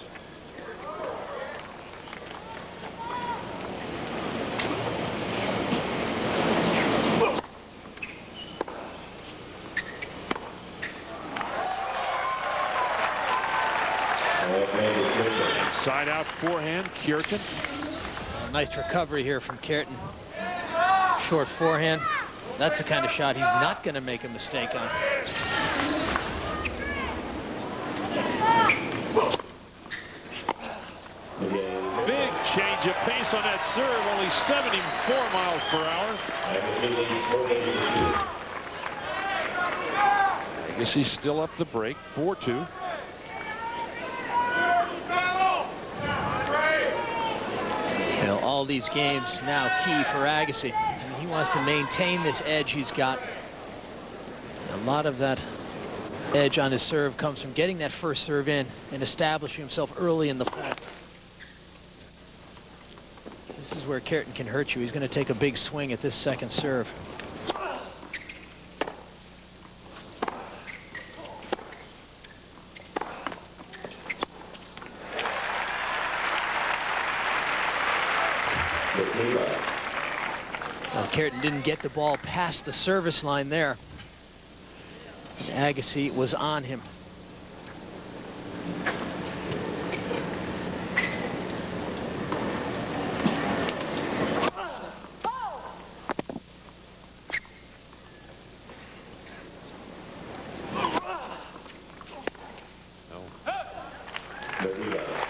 Kuerten. Nice recovery here from Kuerten. Short forehand. That's the kind of shot he's not going to make a mistake on. Big change of pace on that serve, only 74 miles per hour. I guess he's still up the break, 4-2. You know, all these games now key for Agassi. And he wants to maintain this edge he's got. A lot of that edge on his serve comes from getting that first serve in and establishing himself early in the point. This is where Kuerten can hurt you. He's going to take a big swing at this second serve. Well, Kuerten didn't get the ball past the service line there. And Agassi was on him.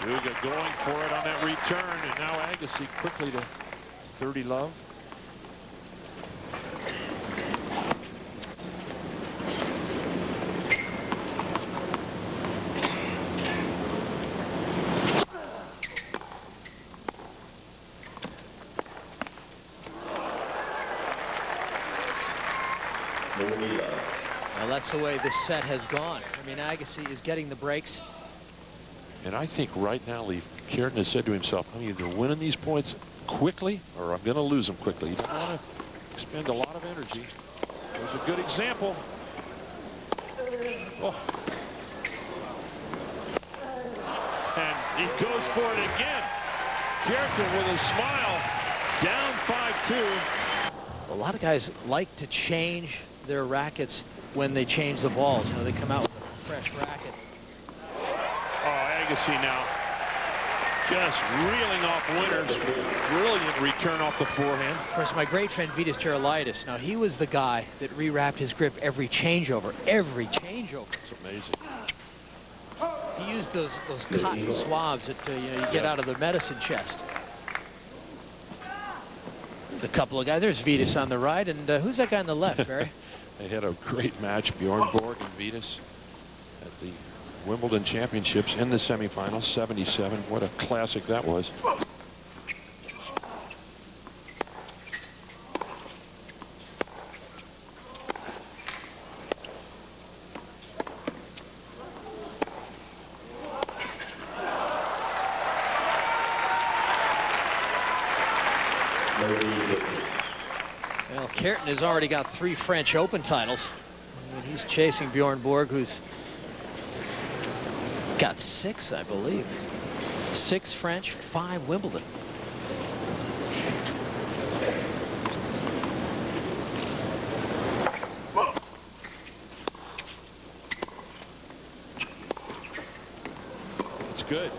Duga going for it on that return, and now Agassi quickly to 30 love. Well, that's the way this set has gone. I mean, Agassi is getting the breaks. And I think right now, Leif, Kuerten has said to himself, I'm either winning these points quickly or I'm going to lose them quickly. You don't want to expend a lot of energy. There's a good example. Oh. And he goes for it again. Kuerten with a smile, down 5-2. A lot of guys like to change their rackets when they change the balls. You know, they come out with a fresh racket. Agassi now just reeling off winners. Brilliant return off the forehand. Of course, my great friend Vitas Gerulaitis, now he was the guy that re-wrapped his grip every changeover. Every changeover. It's amazing. He used those cotton swabs that you know, you get out of the medicine chest. There's a couple of guys. There's Vitas on the right, and who's that guy on the left, Barry? They had a great match, Bjorn Borg and Vitas, at the Wimbledon Championships in the semifinals, 77. What a classic that was. Well, Kuerten has already got 3 French Open titles. I mean, he's chasing Bjorn Borg, who's got 6, I believe. 6 French, 5 Wimbledon. It's good.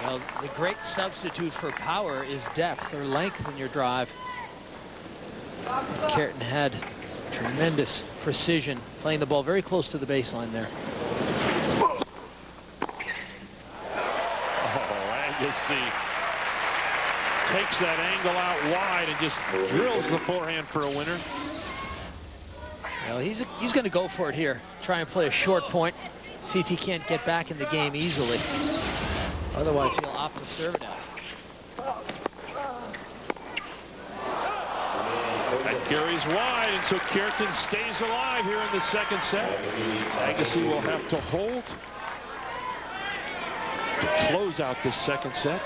Well, the great substitute for power is depth or length in your drive. Kuerten had tremendous precision, playing the ball very close to the baseline there. Oh, Agassi takes that angle out wide and just drills the forehand for a winner. Well, he's going to go for it here. Try and play a short point. See if he can't get back in the game easily. Otherwise, he'll opt to serve it out. That carries wide, and so Kuerten stays alive here in the second set. Agassi will have to hold to close out this second set.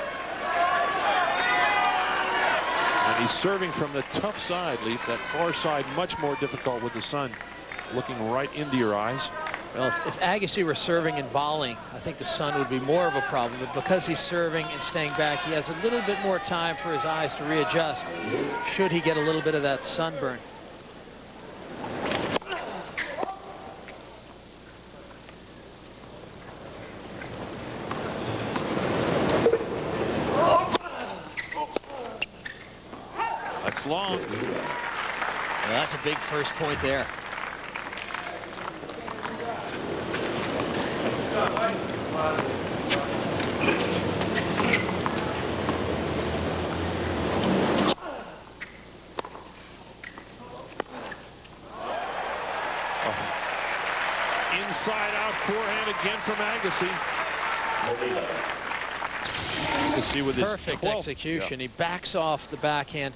And he's serving from the tough side, Leif. That far side much more difficult with the sun looking right into your eyes. Well, if Agassi were serving and volleying, I think the sun would be more of a problem. But because he's serving and staying back, he has a little bit more time for his eyes to readjust, should he get a little bit of that sunburn. That's long. Well, that's a big first point there. Inside out forehand again from Agassi. Agassi with his Perfect 12th. execution. He backs off the backhand,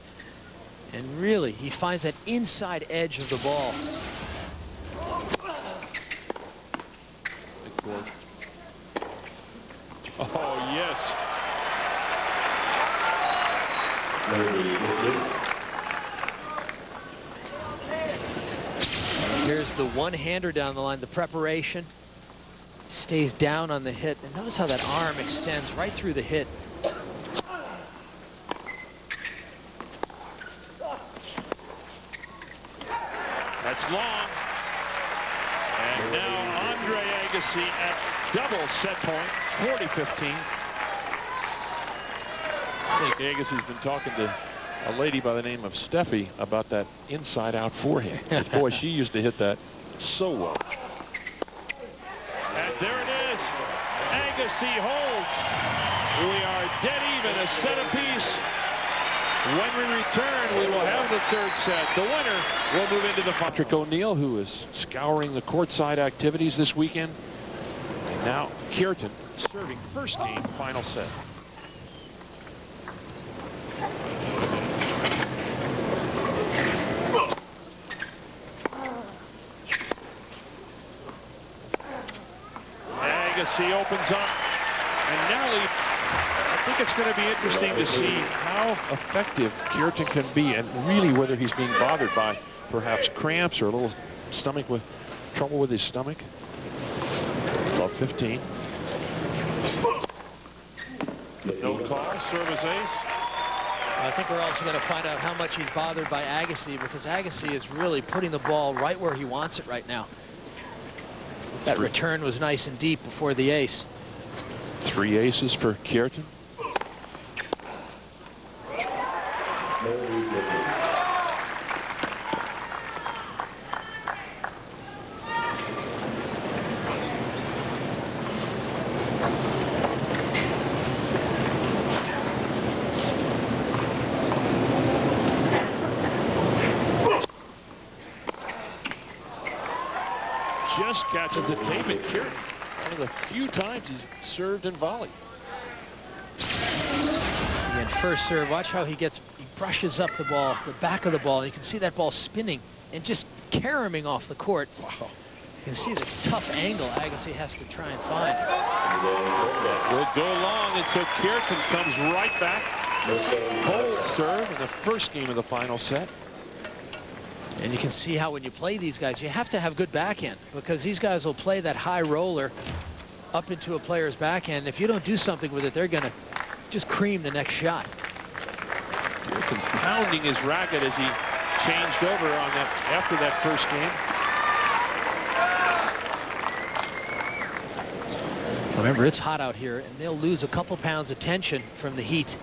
and really, he finds that inside edge of the ball. Oh, yes. Here's the one-hander down the line, the preparation. Stays down on the hit, and notice how that arm extends right through the hit. That's long. And now Andre Agassi at double set point, 40-15. I think Agassi's been talking to a lady by the name of Steffi about that inside-out forehand. Boy, she used to hit that so well. And there it is. Agassi holds. We are dead even, a set apiece. When we return, we will have the third set. The winner will move into the Patrick O'Neill, who is scouring the courtside activities this weekend. And now Kuerten serving first game, final set. Agassi opens up, and now I think it's going to be interesting to see how effective Kuerten can be, and really whether he's being bothered by perhaps cramps or a little stomach with trouble with his stomach. Love 15. No call, service ace. I think we're also going to find out how much he's bothered by Agassi, because Agassi is really putting the ball right where he wants it right now. That return was nice and deep before the ace. 3 aces for Kuerten. Just catches the tape at Kuerten. One of the few times he's served and volleyed. Again, first serve, watch how he brushes up the ball, the back of the ball. You can see that ball spinning and just caroming off the court. Wow. You can see the tough angle Agassi has to try and find. Will go long, and so Kuerten comes right back. Hold serve in the first game of the final set. And you can see how when you play these guys, you have to have good backhand, because these guys will play that high roller up into a player's backhand. If you don't do something with it, they're going to just cream the next shot. Kuerten pounding his racket as he changed over on that after that first game. Remember, it's hot out here, and they'll lose a couple pounds of tension from the heat.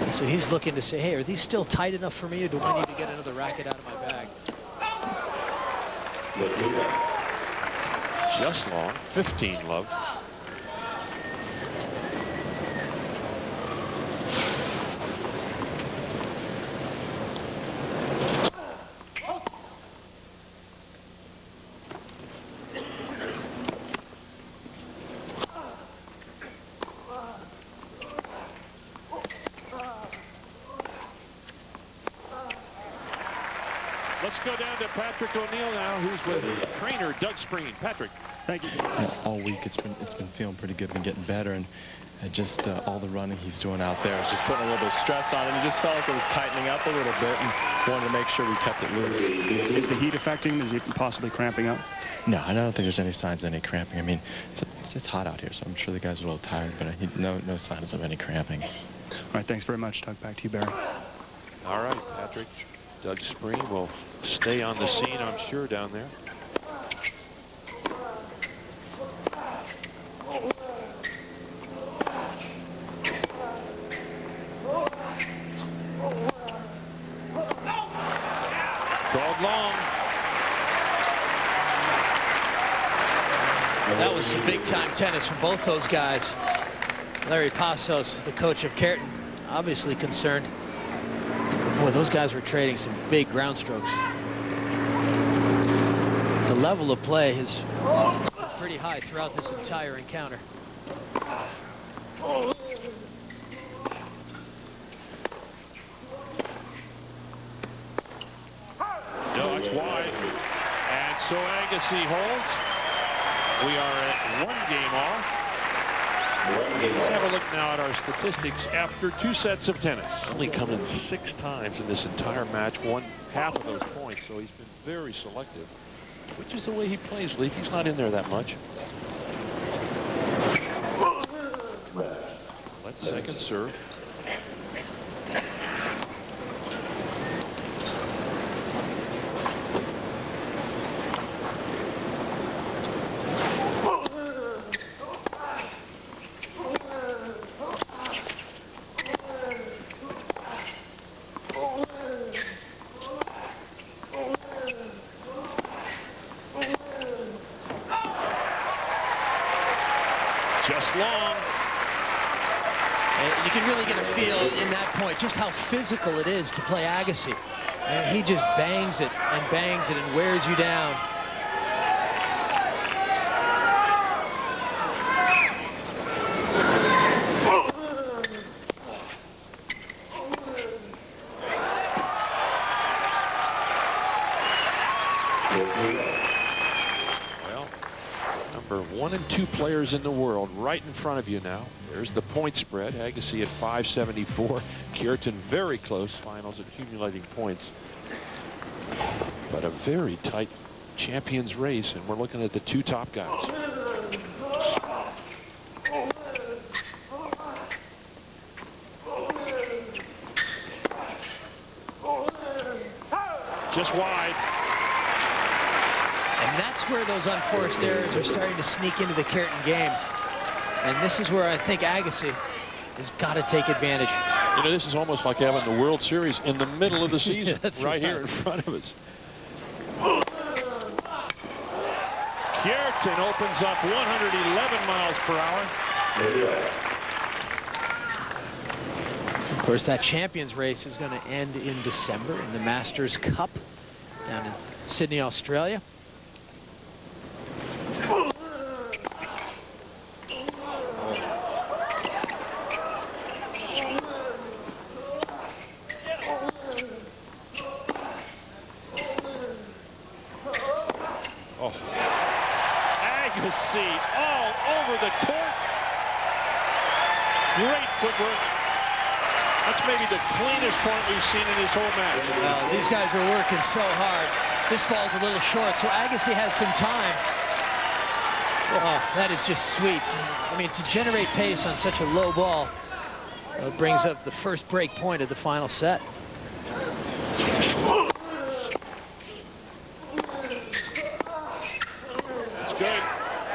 And so he's looking to say, hey, are these still tight enough for me, or do I need to get another racket out of my bag? Just long, 15 love. Let's go down to Patrick O'Neill now, who's with trainer Doug Spreen. Patrick. Thank you. All week it's been feeling pretty good and getting better, and just all the running he's doing out there is just putting a little bit of stress on it. And it just felt like it was tightening up a little bit, and wanted to make sure we kept it loose. Is the heat affecting him? Is he possibly cramping up? No, I don't think there's any signs of any cramping. I mean, it's hot out here, so I'm sure the guys are a little tired, but no signs of any cramping. All right, thanks very much, Doug. Back to you, Barry. All right, Patrick. Doug Spreen will stay on the scene, I'm sure, down there. Called long. That was some big-time tennis from both those guys. Larry Passos, the coach of Kuerten, obviously concerned. Boy, those guys were trading some big ground strokes. The level of play is pretty high throughout this entire encounter. No, it's wide. And so Agassi holds. We are at 1 game off. Let's have a look now at our statistics after 2 sets of tennis. Only come in 6 times in this entire match, won half of those points, so he's been very selective, which is the way he plays, Leaf. He's not in there that much. Let's second serve. Just long. And you can really get a feel in that point just how physical it is to play Agassi. And he just bangs it and wears you down. Well, number 1 and 2 players in the world right in front of you now. There's the point spread. Agassi at 574. Kuerten very close. Finals accumulating points. But a very tight champions race, and we're looking at the 2 top guys. Just wide. And that's where those unforced errors are starting to sneak into the Kuerten game. And this is where I think Agassi has got to take advantage. You know, this is almost like having the World Series in the middle of the season, right here in front of us. Kuerten opens up 111 miles per hour. Of course, that champions race is going to end in December in the Masters Cup down in Sydney, Australia. Oh, Agassi all over the court. Great footwork. That's maybe the cleanest point we've seen in this whole match. Well, these guys are working so hard. This ball's a little short, so Agassi has some time. Oh, that is just sweet. I mean, to generate pace on such a low ball brings up the first break point of the final set. That's good.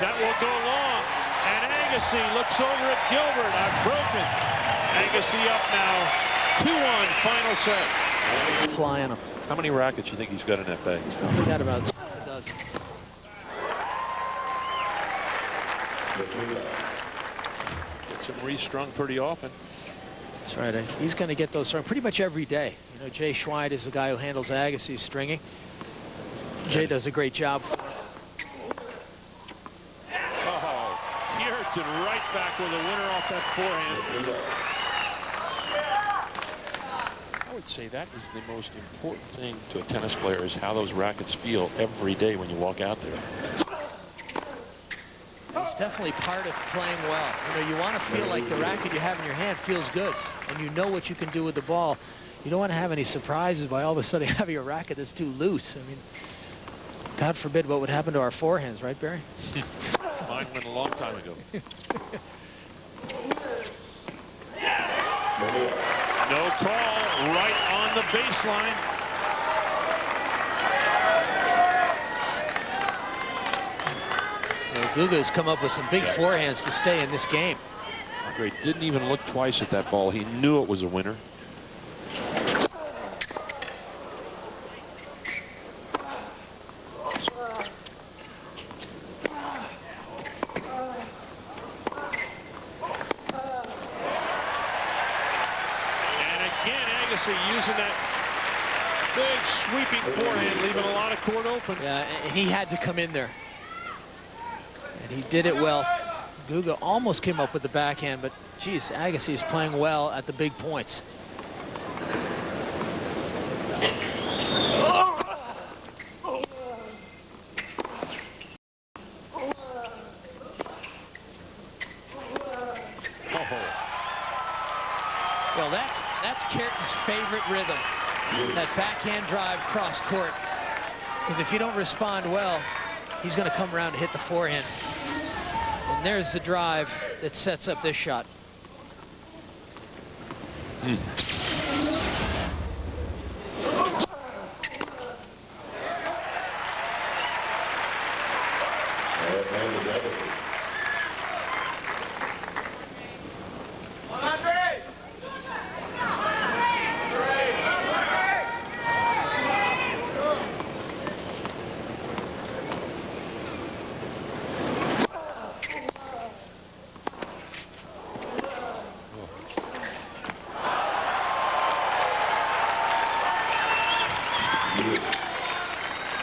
That will go long. And Agassi looks over at Gilbert. I've broken. Agassi up now. 2-1 final set. Fly on him. How many rackets do you think he's got in that bag? He's probably got about a dozen. Gets him restrung pretty often. That's right. He's going to get those strung pretty much every day. You know, Jay Schweid is the guy who handles Agassi's stringing. Jay does a great job. Oh, Kuerten right back with a winner off that forehand. I would say that is the most important thing to a tennis player, is how those rackets feel every day when you walk out there. It's definitely part of playing well. You know, you want to feel like the racket you have in your hand feels good, and you know what you can do with the ball. You don't want to have any surprises by all of a sudden having a racket that's too loose. I mean, God forbid what would happen to our forehands, right, Barry? Mine went a long time ago. No call, right on the baseline. Well, Guga's come up with some big forehands to stay in this game. Great, didn't even look twice at that ball. He knew it was a winner. again, Agassi using that big sweeping forehand, leaving a lot of court open. Yeah, and he had to come in there. And he did it well. Guga almost came up with the backhand, but geez, Agassi is playing well at the big points. Well, that's Kuerten's favorite rhythm, that backhand drive cross court. Because if you don't respond well, he's going to come around and hit the forehand. And there's the drive that sets up this shot.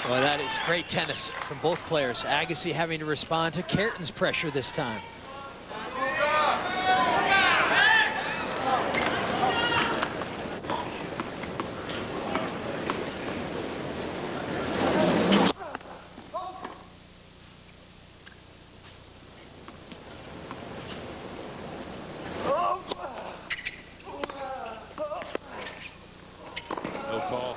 Well, that is great tennis from both players. Agassi having to respond to Kuerten's pressure this time. No call.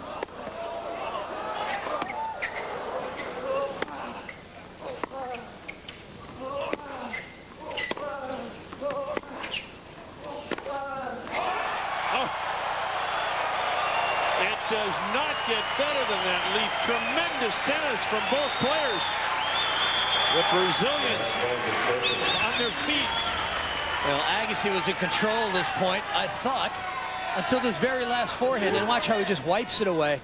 Does not get better than that lead. Tremendous tennis from both players. The Brazilians on their feet. Well, Agassi was in control at this point, I thought, until this very last forehand. And watch how he just wipes it away.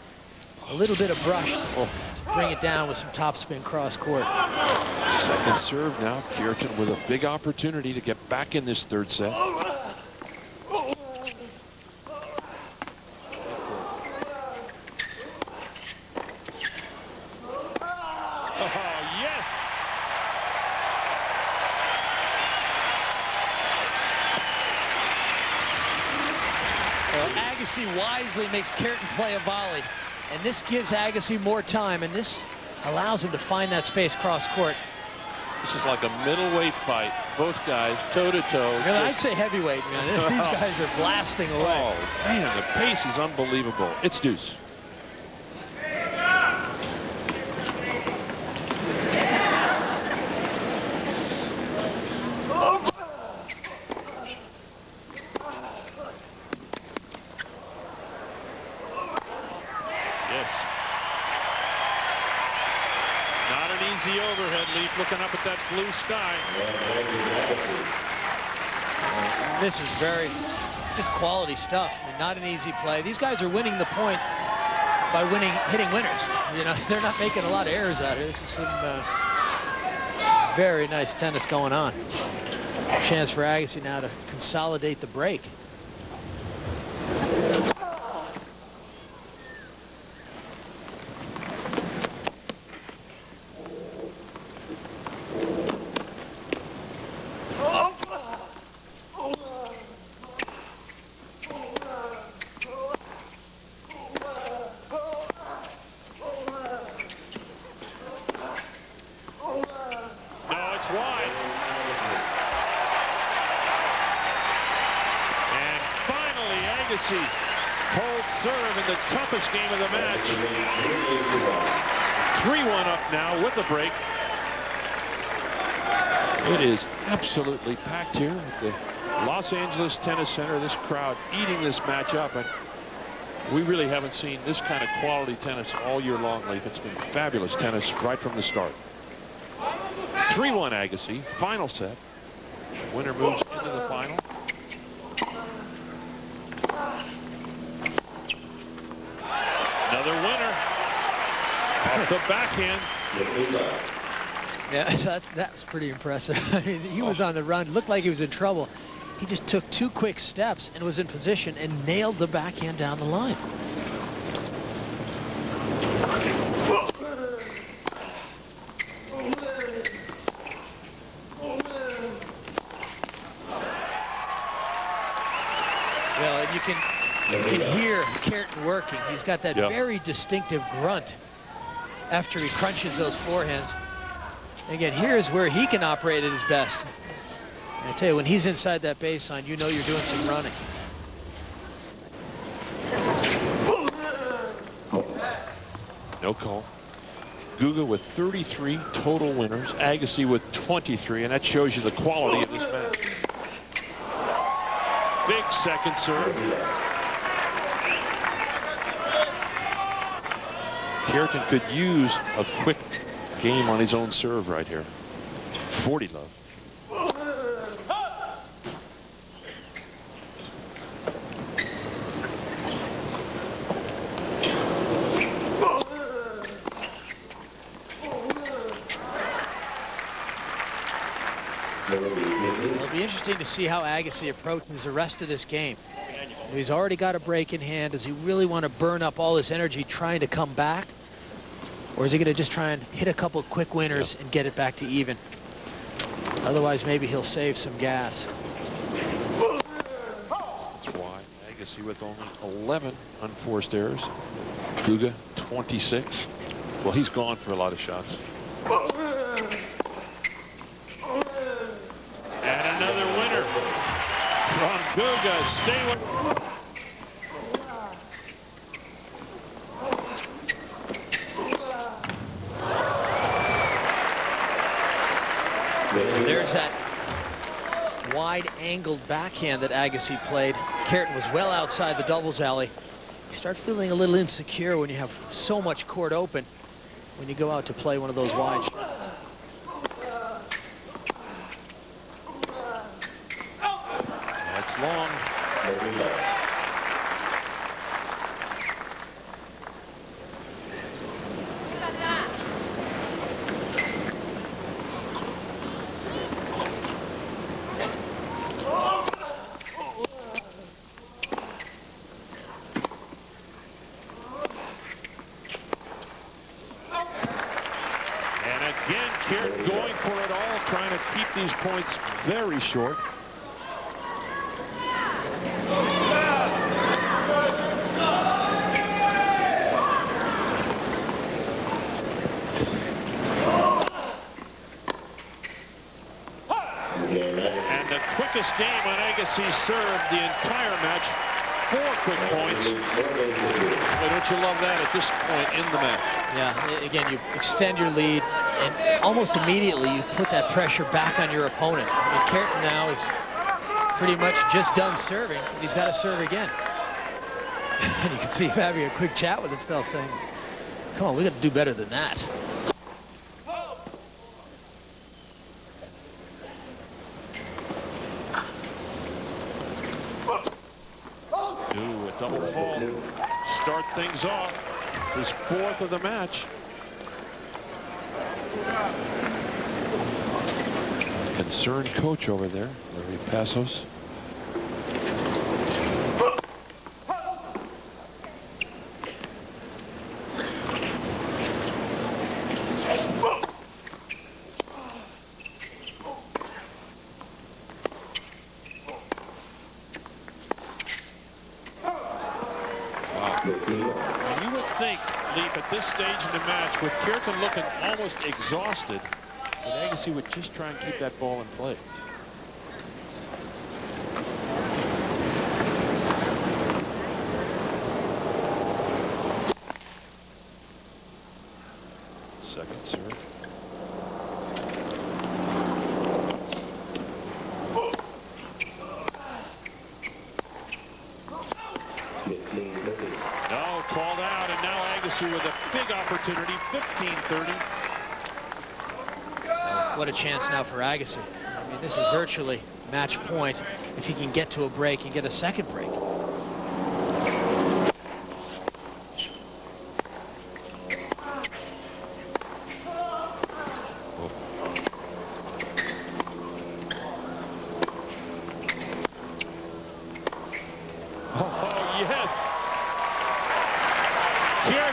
A little bit of brush to bring it down with some topspin cross court. Second serve now. Kuerten with a big opportunity to get back in this third set. Agassi wisely makes Kuerten play a volley, and this gives Agassi more time, and this allows him to find that space cross court. This is like a middleweight fight. Both guys toe to toe. Really, I'd say heavyweight, man. These guys are blasting away. Oh man, the pace is unbelievable. It's deuce. Easy overhead leap, looking up at that blue sky. This is very just quality stuff. I mean, not an easy play. These guys are winning the point by hitting winners. You know, they're not making a lot of errors out here. This is some very nice tennis going on. Chance for Agassi now to consolidate the break. Agassi cold serve in the toughest game of the match. 3-1 up now with the break. It is absolutely packed here at the Los Angeles Tennis Center. This crowd eating this match up, and we really haven't seen this kind of quality tennis all year long, Leif. It's been fabulous tennis right from the start. 3-1 Agassi, final set. Winner moves into the final. Another winner off the backhand. Yeah, that was pretty impressive. I mean, he was on the run. Looked like he was in trouble. He just took 2 quick steps and was in position and nailed the backhand down the line. Well, and you can hear Kuerten working. He's got that very distinctive grunt after he crunches those forehands. Again, here's where he can operate at his best. I tell you, when he's inside that baseline, you know you're doing some running. No call. Guga with 33 total winners. Agassi with 23, and that shows you the quality of this match. Big second serve. Kuerten could use a quick game on his own serve right here. 40 love. It'll be interesting to see how Agassi approaches the rest of this game. He's already got a break in hand. Does he really want to burn up all this energy trying to come back? Or is he going to just try and hit a couple of quick winners and get it back to even? Otherwise, maybe he'll save some gas. That's why Agassi with only 11 unforced errors. Guga, 26. Well, he's gone for a lot of shots. And another winner from Guga. Stay with. There's that wide-angled backhand that Agassi played. Kuerten was well outside the doubles alley. You start feeling a little insecure when you have so much court open when you go out to play one of those wide shots. That's long. Kuerten going for it all, trying to keep these points very short. And the quickest game on Agassi's serve the entire match. 4 quick points. Boy, don't you love that at this point in the match? Yeah, again, you extend your lead, and almost immediately you put that pressure back on your opponent. I mean, Kuerten now is pretty much just done serving, and he's got to serve again. And you can see him having a quick chat with himself saying, come on, we got to do better than that. Ooh, a double fault. Start things off. His 4th of the match. Concerned coach over there, Larry Passos. You would think, Leaf, at this stage in the match, with Kuerten looking almost exhausted, that Agassi would just try and keep that ball in play. Second serve. no, called out, and now Agassi with a big opportunity, 15-30. What a chance now for Agassi. I mean, this is virtually match point if he can get to a break and get a second break.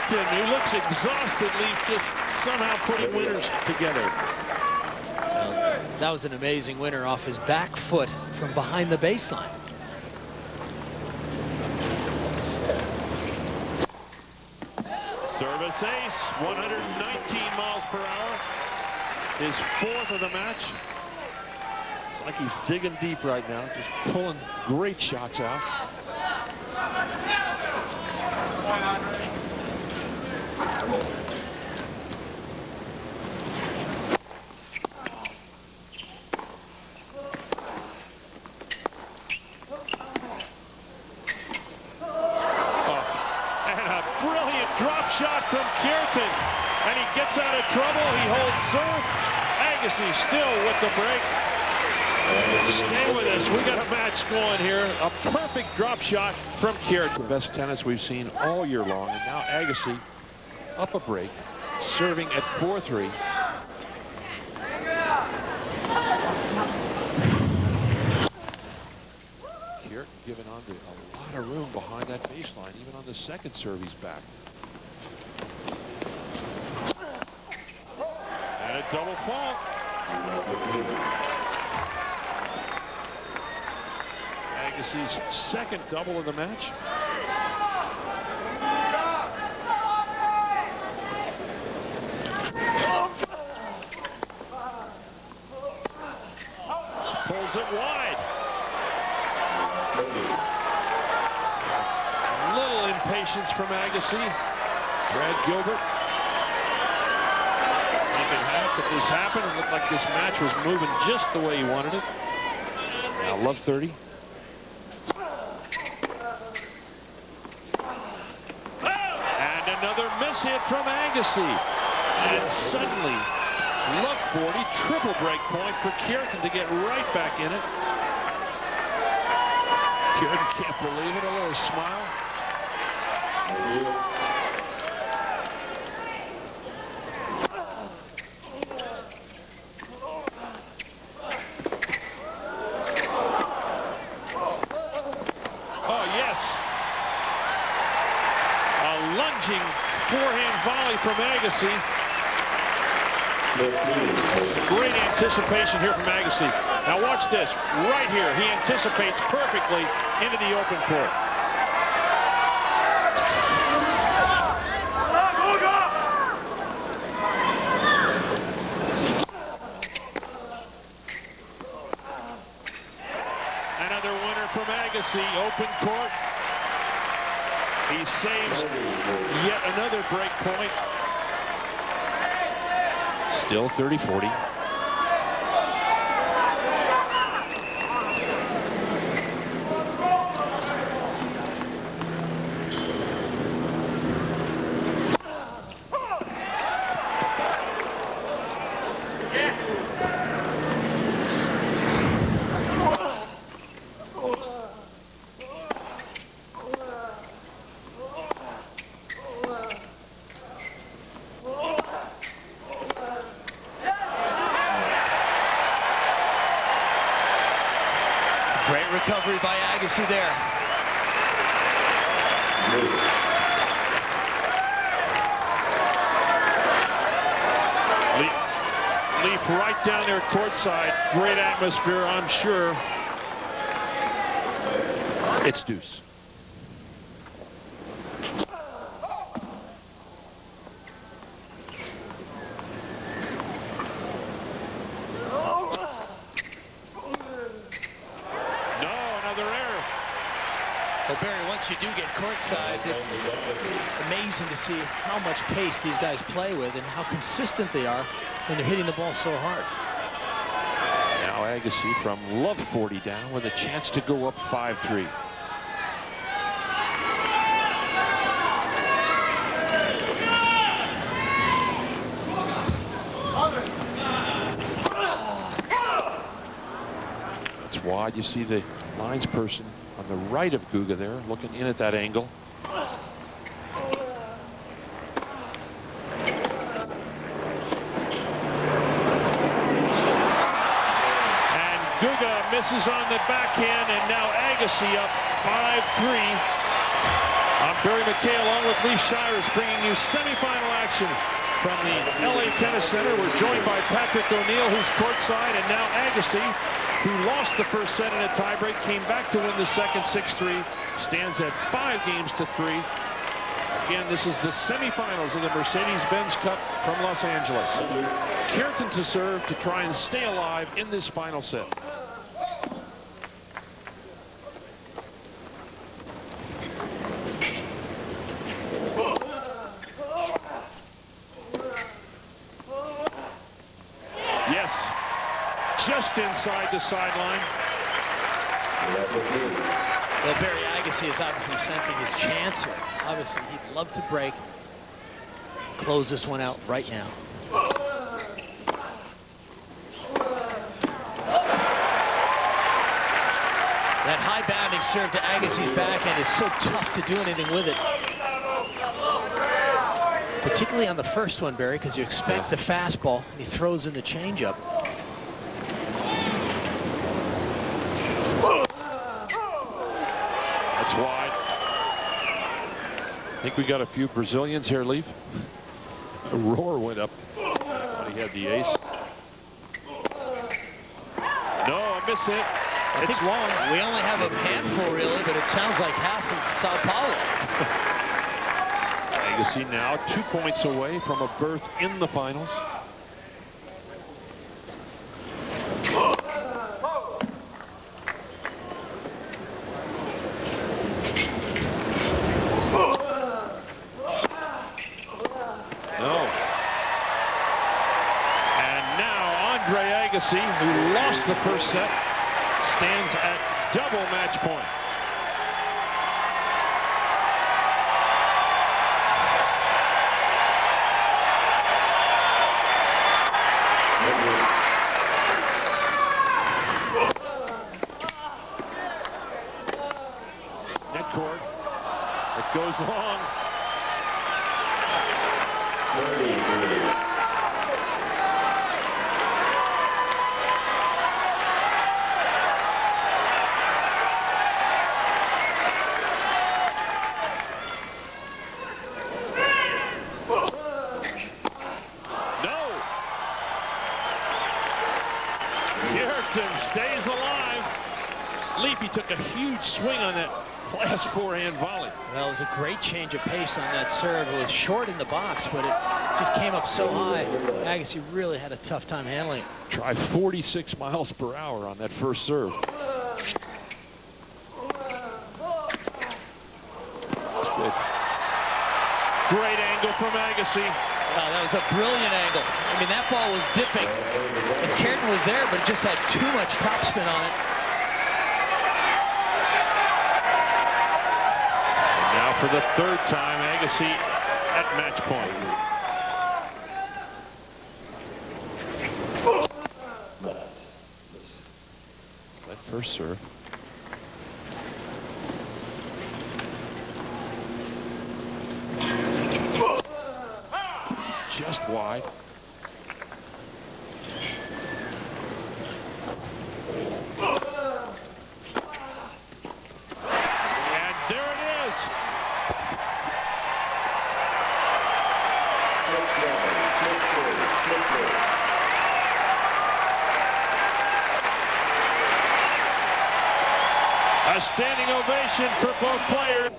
Kuerten, who looks exhausted, Leaf just somehow putting winners together. That was an amazing winner off his back foot from behind the baseline. Service ace, 119 miles per hour. His 4th of the match. It's like he's digging deep right now, just pulling great shots out. Shot from Kuerten, and he gets out of trouble. He holds serve. Agassi still with the break. Stay with us. We got a match going here. A perfect drop shot from Kuerten. The best tennis we've seen all year long, and now Agassi up a break, serving at 4-3. Kuerten giving on to a lot of room behind that baseline. Even on the second serve, he's back. And a double fault. Agassi's second double of the match. Pulls it wide. A little impatience from Agassi. Brad Gilbert. If this happened, it looked like this match was moving just the way he wanted it. Now love 30. And another miss hit from Agassi. And suddenly, love 40, triple break point for Kuerten to get right back in it. Kuerten can't believe it, a little smile. Forehand volley from Agassi. Great anticipation here from Agassi. Now watch this. Right here, he anticipates perfectly into the open court. Another winner from Agassi, open court. He saves yet another break point. Still 30-40. Great recovery by Agassi there. Leaf right down there courtside. Great atmosphere, I'm sure. It's deuce. Well, Barry, once you do get courtside, it's amazing to see how much pace these guys play with and how consistent they are when they're hitting the ball so hard. Now Agassi from love 40 down with a chance to go up 5-3. That's wide. You see the lines person on the right of Guga there, looking in at that angle. And Guga misses on the backhand, and now Agassi up 5-3. I'm Barry McKay along with Lee Shires bringing you semifinal action from the LA Tennis Center. We're joined by Patrick O'Neill, who's courtside, and now Agassi, who lost the first set in a tiebreak, came back to win the second 6-3, stands at 5-3. Again, this is the semifinals of the Mercedes-Benz Cup from Los Angeles. Kuerten to serve to try and stay alive in this final set. Yes, just inside the sideline. Well, Barry Agassi is obviously sensing his chance here. Obviously, he'd love to break. Close this one out right now. That high bounding serve to Agassi's backhand is so tough to do anything with it. Particularly on the first one, Barry, because you expect the fastball, and he throws in the changeup. That's wide. I think we got a few Brazilians here, Leaf. A roar went up. Thought he had the ace. No, a miss hit. It's long. We only have a handful, really, but it sounds like half of Sao Paulo. Agassi now 2 points away from a berth in the finals. Agassi, who lost the first set, stands at double match point. Net court. It goes long. Stays alive. Leapy took a huge swing on that last forehand volley. Well, it was a great change of pace on that serve. It was short in the box, but it just came up so high. Agassi really had a tough time handling it. Tried 46 miles per hour on that first serve. That's good. Great angle from Agassi. Wow, that was a brilliant angle. I mean, that ball was dipping, and Kuerten was there, but it just had too much topspin on it. And now for the third time, Agassi at match point. That first serve. Just wide. And there it is. A standing ovation for both players.